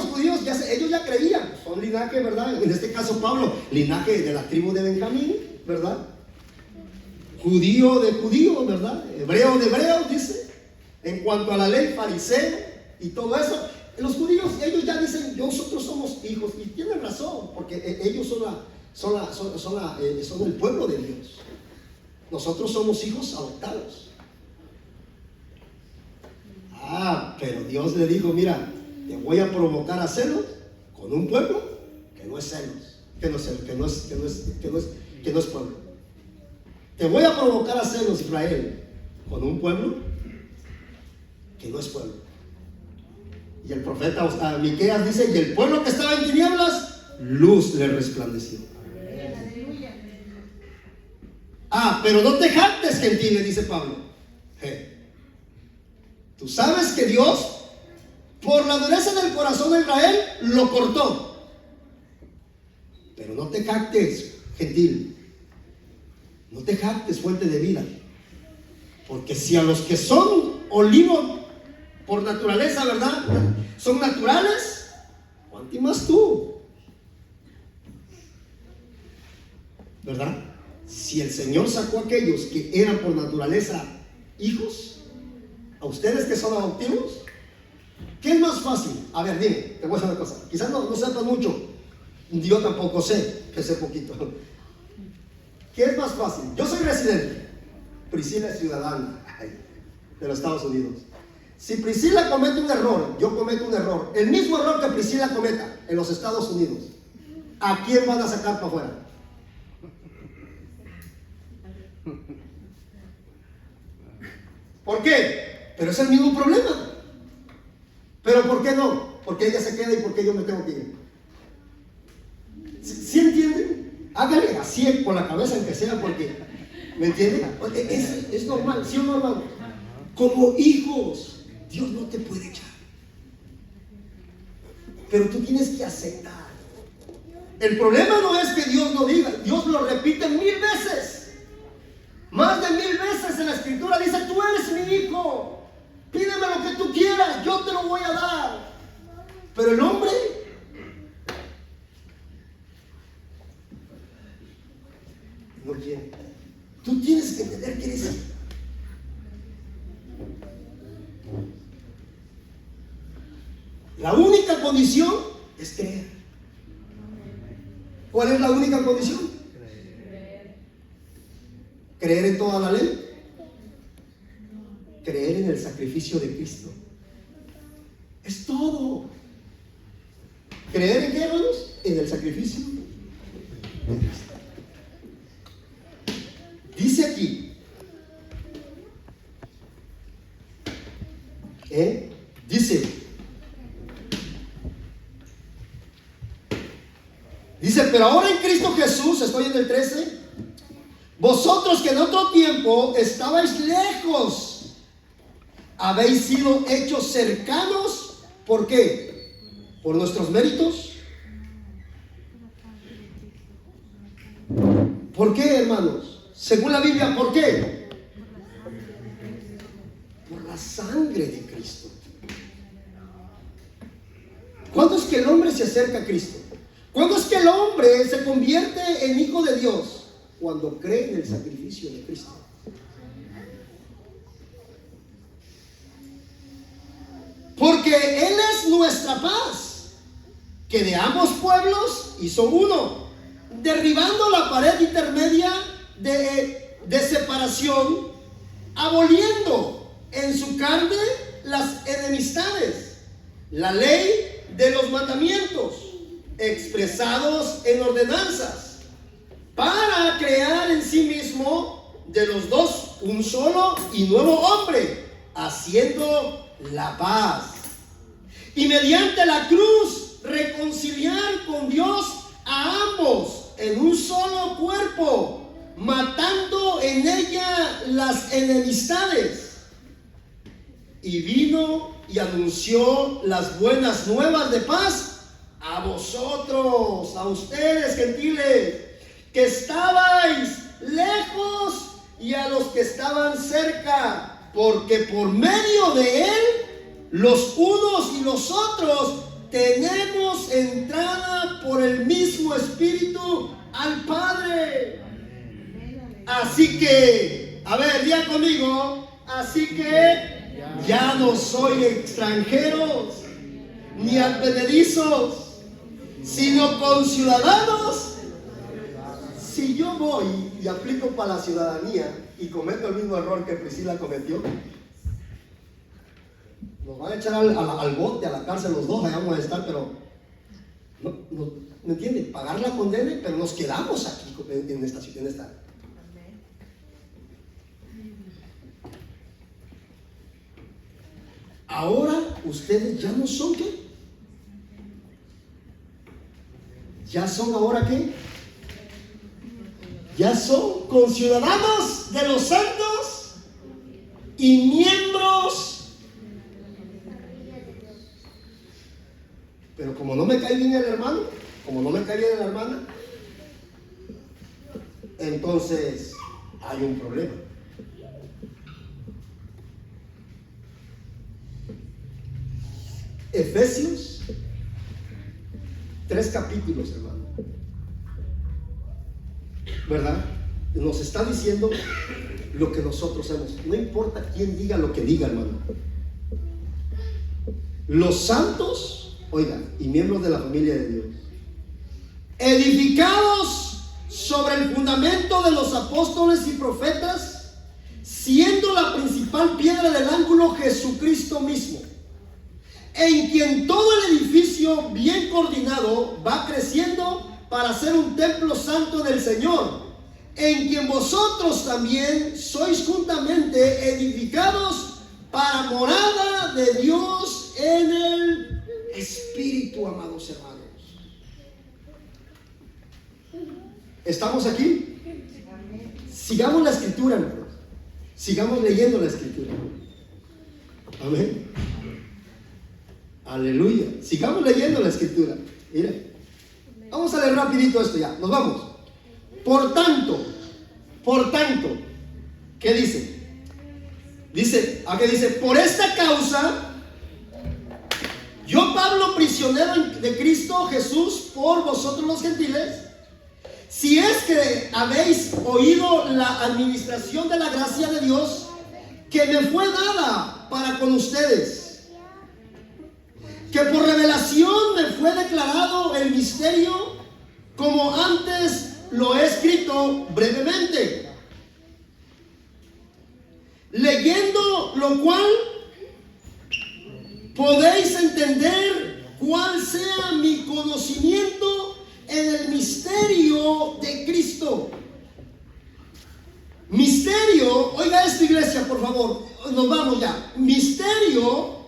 ellos ya creían, son linaje, ¿verdad? En este caso Pablo, linaje de la tribu de Benjamín, ¿verdad? Judío de judío, ¿verdad? Hebreo de hebreo, dice. En cuanto a la ley, fariseo y todo eso, los judíos, ellos ya dicen, nosotros somos hijos, y tienen razón, porque ellos son el pueblo de Dios. Nosotros somos hijos adoptados. Pero Dios le dijo, mira, te voy a provocar a celos con un pueblo que no es celos, que no es pueblo. Te voy a provocar a celos, Israel, con un pueblo que no es pueblo. Y el profeta Miqueas dice, y el pueblo que estaba en tinieblas, luz le resplandeció. Pero no te jactes, gentil, le dice Pablo. Tú sabes que Dios, por la dureza del corazón de Israel, lo cortó. Pero no te jactes, gentil. No te jactes, fuente de vida. Porque si a los que son olivos por naturaleza, ¿verdad?, son naturales, ¿cuánto más tú? ¿Verdad? Si el Señor sacó a aquellos que eran por naturaleza hijos, a ustedes que son adoptivos, ¿qué es más fácil? A ver, dime, te voy a decir una cosa. Quizás no sepas mucho, yo tampoco sé, que sé poquito. ¿Qué es más fácil? Yo soy residente, Priscila es ciudadana de los Estados Unidos. Si Priscila comete un error, yo cometo un error, el mismo error que Priscila cometa en los Estados Unidos, ¿a quién van a sacar para afuera? ¿Por qué? Pero es el mismo problema. ¿Pero por qué no? Porque ella se queda y porque yo me tengo que ir. ¿Sí entienden? Háganle así con la cabeza en que sea, porque ¿Me entiende? Es normal, ¿sí o no, hermano? Como hijos, Dios no te puede echar. Pero tú tienes que aceptar. El problema no es que Dios no diga, Dios lo repite 1000 veces. Más de 1000 veces en la escritura dice: tú eres mi hijo, pídeme lo que tú quieras, yo te lo voy a dar. Pero el hombre no quiere. Tú tienes que entender que eres hijo. La única condición es creer. ¿Cuál es la única condición? Creer en toda la ley. Creer en el sacrificio de Cristo. Es todo. ¿Creer en qué, hermanos? En el sacrificio de Cristo. Dice aquí, dice, pero ahora en Cristo Jesús, estoy en el 13, vosotros que en otro tiempo estabais lejos, habéis sido hechos cercanos. ¿Por qué? ¿Por nuestros méritos? ¿Por qué, hermanos? Según la Biblia, ¿por qué? Por la sangre de Cristo. ¿Cuándo es que el hombre se acerca a Cristo? ¿Cuándo es que el hombre se convierte en hijo de Dios? Cuando cree en el sacrificio de Cristo. Porque Él es nuestra paz, que de ambos pueblos hizo uno, derribando la pared intermedia de separación, aboliendo en su carne las enemistades, la ley de los mandamientos expresados en ordenanzas, para crear en sí mismo de los dos un solo y nuevo hombre, haciendo la paz, y mediante la cruz reconciliar con Dios a ambos en un solo cuerpo, matando en ella las enemistades. Y vino y anunció las buenas nuevas de paz a vosotros, a ustedes, gentiles, que estabais lejos, y a los que estaban cerca, porque por medio de Él los unos y los otros tenemos entrada por el mismo Espíritu al Padre. Así que, a ver, diga conmigo, así que ya no soy extranjeros ni advenedizos, sino conciudadanos. Si yo voy y aplico para la ciudadanía y cometo el mismo error que Priscila cometió, nos van a echar al bote, a la cárcel los dos, allá vamos a estar, pero no, ¿me entienden? Pagar la condena, pero nos quedamos aquí en esta. Ahora ustedes ya no son ¿qué? Ya son ahora ¿qué? Ya son conciudadanos de los santos y miembros. Pero como no me cae bien el hermano, como no me cae bien la hermana, entonces hay un problema. Efesios, 3 capítulos, hermano, ¿verdad? Nos está diciendo lo que nosotros hacemos. No importa quién diga lo que diga, hermano. Los santos, oiga, y miembros de la familia de Dios, edificados sobre el fundamento de los apóstoles y profetas, siendo la principal piedra del ángulo Jesucristo mismo, en quien todo el edificio bien coordinado va creciendo para ser un templo santo del Señor, en quien vosotros también sois juntamente edificados para morada de Dios en el Espíritu, amados hermanos. ¿Estamos aquí? sigamos la escritura, hermanos. Sigamos leyendo la escritura. Amén. Aleluya. Sigamos leyendo la escritura. Mira. Vamos a leer rapidito esto ya. Nos vamos. Por tanto, ¿qué dice? Aquí dice, por esta causa, yo Pablo, prisionero de Cristo Jesús, por vosotros los gentiles, si es que habéis oído la administración de la gracia de Dios, que me fue dada para con ustedes, que por revelación me fue declarado el misterio, como antes lo he escrito brevemente, leyendo lo cual podéis entender cuál sea mi conocimiento en el misterio de Cristo. Misterio, oiga esto, iglesia, por favor, nos vamos ya. Misterio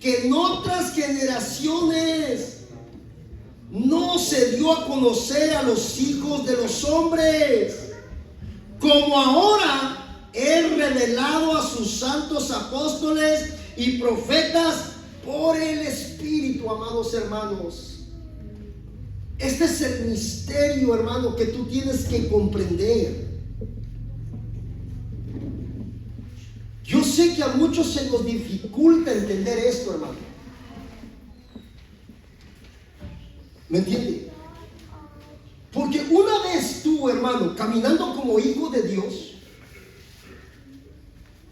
que en otras generaciones no se dio a conocer a los hijos de los hombres, como ahora he revelado a sus santos apóstoles y profetas por el Espíritu, amados hermanos. Este es el misterio, hermano, que tú tienes que comprender. Yo sé que a muchos se nos dificulta entender esto, hermano. ¿Me entiende? Porque una vez tú, hermano, caminando como hijo de Dios,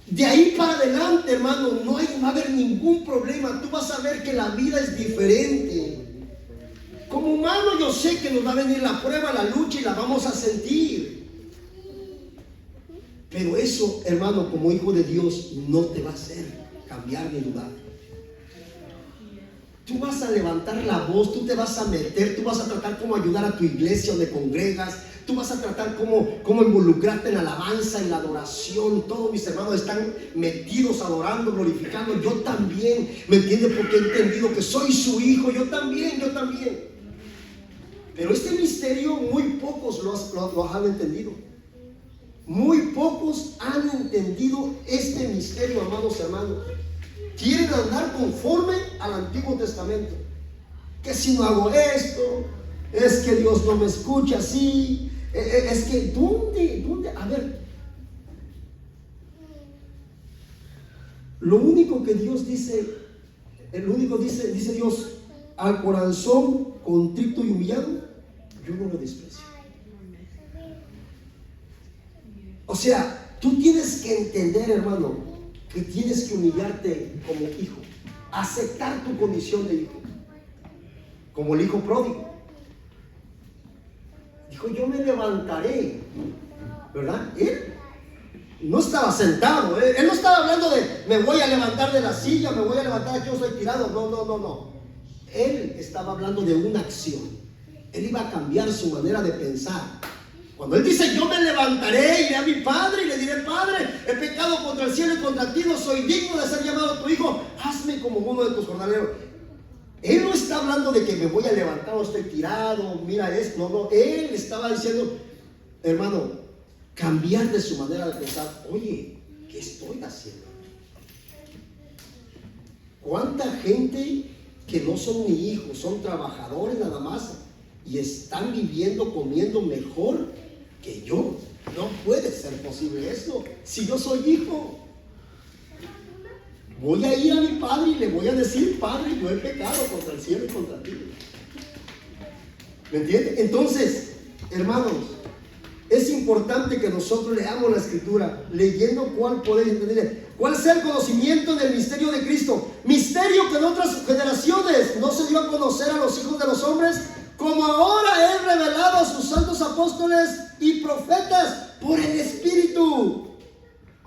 de ahí para adelante, hermano, no va a haber ningún problema. Tú vas a ver que la vida es diferente. Como humano yo sé que nos va a venir la prueba, la lucha, y la vamos a sentir. Pero eso, hermano, como hijo de Dios, no te va a hacer cambiar de lugar. Tú vas a levantar la voz, tú te vas a meter, tú vas a tratar cómo ayudar a tu iglesia donde congregas, tú vas a tratar cómo involucrarte en la alabanza, en la adoración. Todos mis hermanos están metidos adorando, glorificando. Yo también, ¿me entiende? Porque he entendido que soy su hijo. Yo también. Pero este misterio muy pocos lo han entendido. Muy pocos han entendido este misterio, amados hermanos. Quieren andar conforme al Antiguo Testamento. Que si no hago esto, es que Dios no me escucha así. Es que, ¿dónde? A ver. Lo único que Dios dice, dice Dios, al corazón contrito y humillado, yo no lo desprecio. O sea, tú tienes que entender, hermano, que tienes que humillarte como hijo, aceptar tu condición de hijo, como el hijo pródigo. Dijo, yo me levantaré, ¿verdad? Él no estaba sentado, él no estaba hablando de me voy a levantar de la silla, me voy a levantar aquí, yo estoy tirado. No. Él estaba hablando de una acción. Él iba a cambiar su manera de pensar. Cuando él dice, yo me levantaré, iré a mi padre y le diré, Padre, he pecado contra el cielo y contra ti, no soy digno de ser llamado tu hijo, hazme como uno de tus jornaleros. Él no está hablando de que me voy a levantar o estoy tirado, mira esto, no. Él estaba diciendo, hermano, cambiar de su manera de pensar. Oye, ¿qué estoy haciendo? ¿Cuánta gente que no son ni hijos, son trabajadores nada más y están viviendo, comiendo mejor que yo? No puede ser posible eso. Si yo soy hijo, voy a ir a mi padre y le voy a decir, Padre, yo he pecado contra el cielo y contra ti. ¿Me entiende? Entonces, hermanos, es importante que nosotros leamos la escritura, leyendo cuál podéis entender. ¿Cuál es el conocimiento del misterio de Cristo? Misterio que en otras generaciones no se dio a conocer a los hijos de los hombres, como ahora he revelado a sus santos apóstoles y profetas por el Espíritu.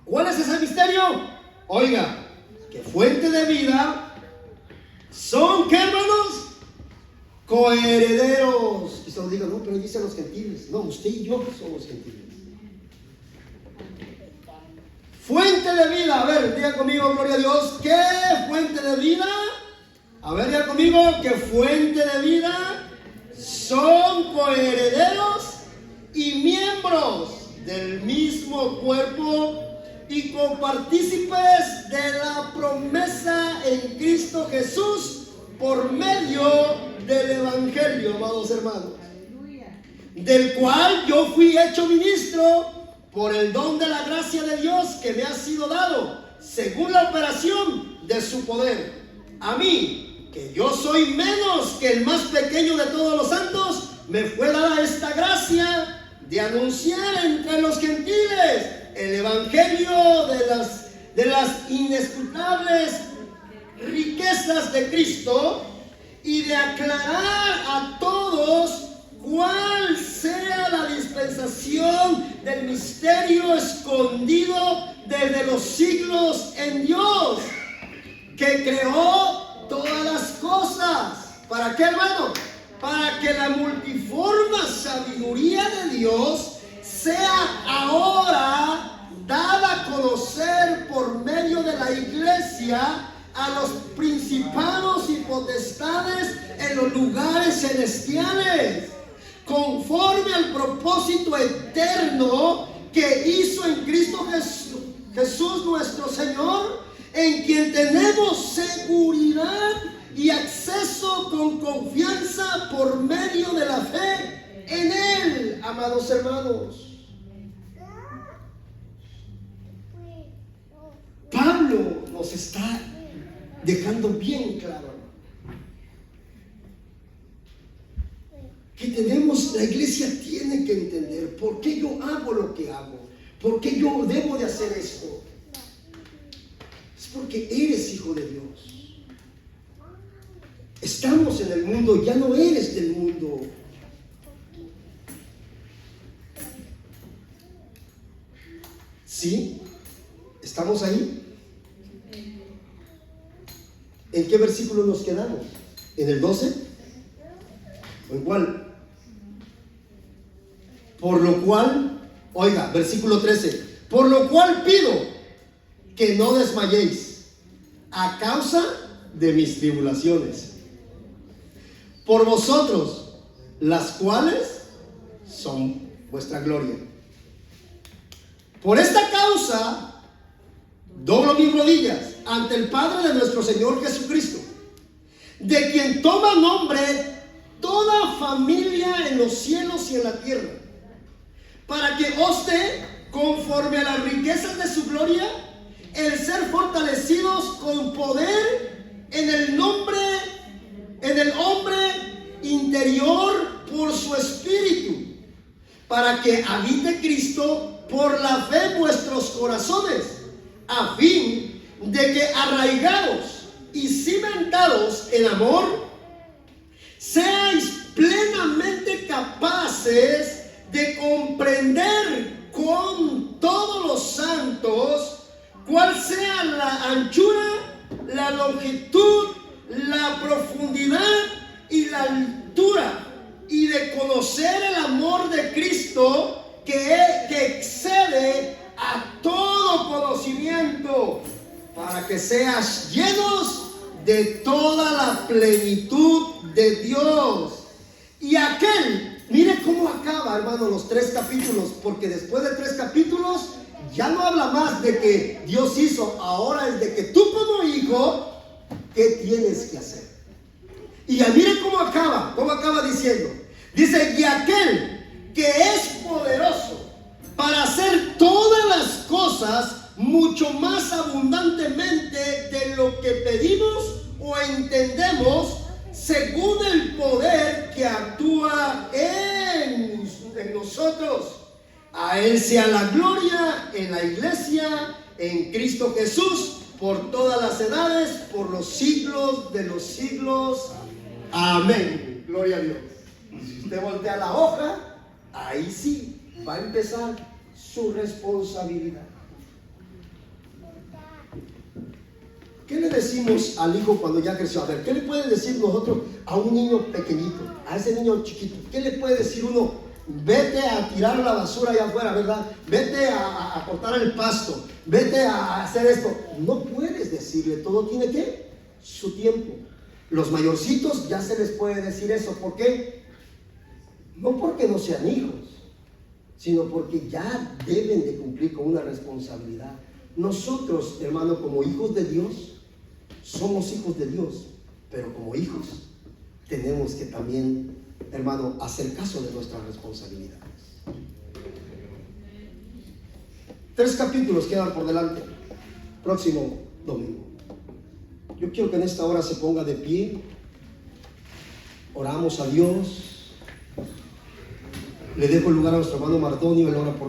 ¿Cuál es ese misterio? Oiga, que fuente de vida son, ¿qué, hermanos? Coherederos. Y se lo digo, no, pero dicen los gentiles. No, usted y yo somos gentiles. Fuente de vida. A ver, diga conmigo, gloria a Dios. ¿Qué fuente de vida? A ver, diga conmigo, ¿qué fuente de vida? Son coherederos y miembros del mismo cuerpo y compartícipes de la promesa en Cristo Jesús por medio del Evangelio, amados hermanos, del cual yo fui hecho ministro por el don de la gracia de Dios que me ha sido dado, según la operación de su poder. A mí, que yo soy menos que el más pequeño de todos los santos, me fue dada esta gracia de anunciar entre los gentiles el evangelio de las inescrutables riquezas de Cristo y de aclarar a todos cuál sea la dispensación del misterio escondido desde los siglos en Dios, que creó todas las cosas. ¿Para qué, hermano? Para que la multiforme sabiduría de Dios sea ahora dada a conocer por medio de la iglesia a los principados y potestades en los lugares celestiales, conforme al propósito eterno que hizo en Cristo Jesús nuestro Señor, en quien tenemos seguridad y acceso con confianza por medio de la fe en Él, amados hermanos. Pablo nos está dejando bien claro que la iglesia tiene que entender por qué yo hago lo que hago, por qué yo debo de hacer esto. Es porque eres hijo de Dios. Estamos en el mundo, ya no eres del mundo. ¿Sí? ¿Estamos ahí? ¿En qué versículo nos quedamos? ¿En el 12? ¿O en cuál? Por lo cual, oiga, versículo 13. Por lo cual pido que no desmayéis a causa de mis tribulaciones por vosotros, las cuales son vuestra gloria. Por esta causa doblo mis rodillas ante el Padre de nuestro Señor Jesucristo, de quien toma nombre toda familia en los cielos y en la tierra, para que os dé, conforme a las riquezas de su gloria, el ser fortalecidos con poder en el hombre interior por su espíritu, para que habite Cristo por la fe en vuestros corazones, a fin de que arraigados y cimentados en amor, seáis plenamente capaces de comprender con todos los santos cuál sea la anchura, la longitud, la profundidad y la altura, y de conocer el amor de Cristo que excede a todo conocimiento, para que seas llenos de toda la plenitud de Dios. Y aquel, mire cómo acaba, hermano, los 3 capítulos, porque después de 3 capítulos ya no habla más de que Dios hizo, ahora es de que tú como hijo, ¿qué tienes que hacer? Y ya mire cómo acaba diciendo. Dice, y aquel que es poderoso para hacer todas las cosas mucho más abundantemente de lo que pedimos o entendemos, según el poder que actúa en nosotros. A Él sea la gloria en la iglesia, en Cristo Jesús, por todas las edades, por los siglos de los siglos. Amén. Gloria a Dios. Y si usted voltea la hoja, ahí sí va a empezar su responsabilidad. ¿Qué le decimos al hijo cuando ya creció? A ver, ¿qué le puede decir nosotros a un niño pequeñito, a ese niño chiquito? ¿Qué le puede decir uno? Vete a tirar la basura allá afuera, ¿verdad? Vete a cortar el pasto, vete a hacer esto. No puedes decirle, todo tiene que su tiempo. Los mayorcitos ya se les puede decir eso. ¿Por qué? No porque no sean hijos, sino porque ya deben de cumplir con una responsabilidad. Nosotros, hermano, como hijos de Dios, somos hijos de Dios, pero como hijos tenemos que también, hermano, hacer caso de nuestras responsabilidades. 3 capítulos quedan por delante, próximo domingo. Yo quiero que en esta hora se ponga de pie, oramos a Dios, le dejo el lugar a nuestro hermano Mardonio, él ora por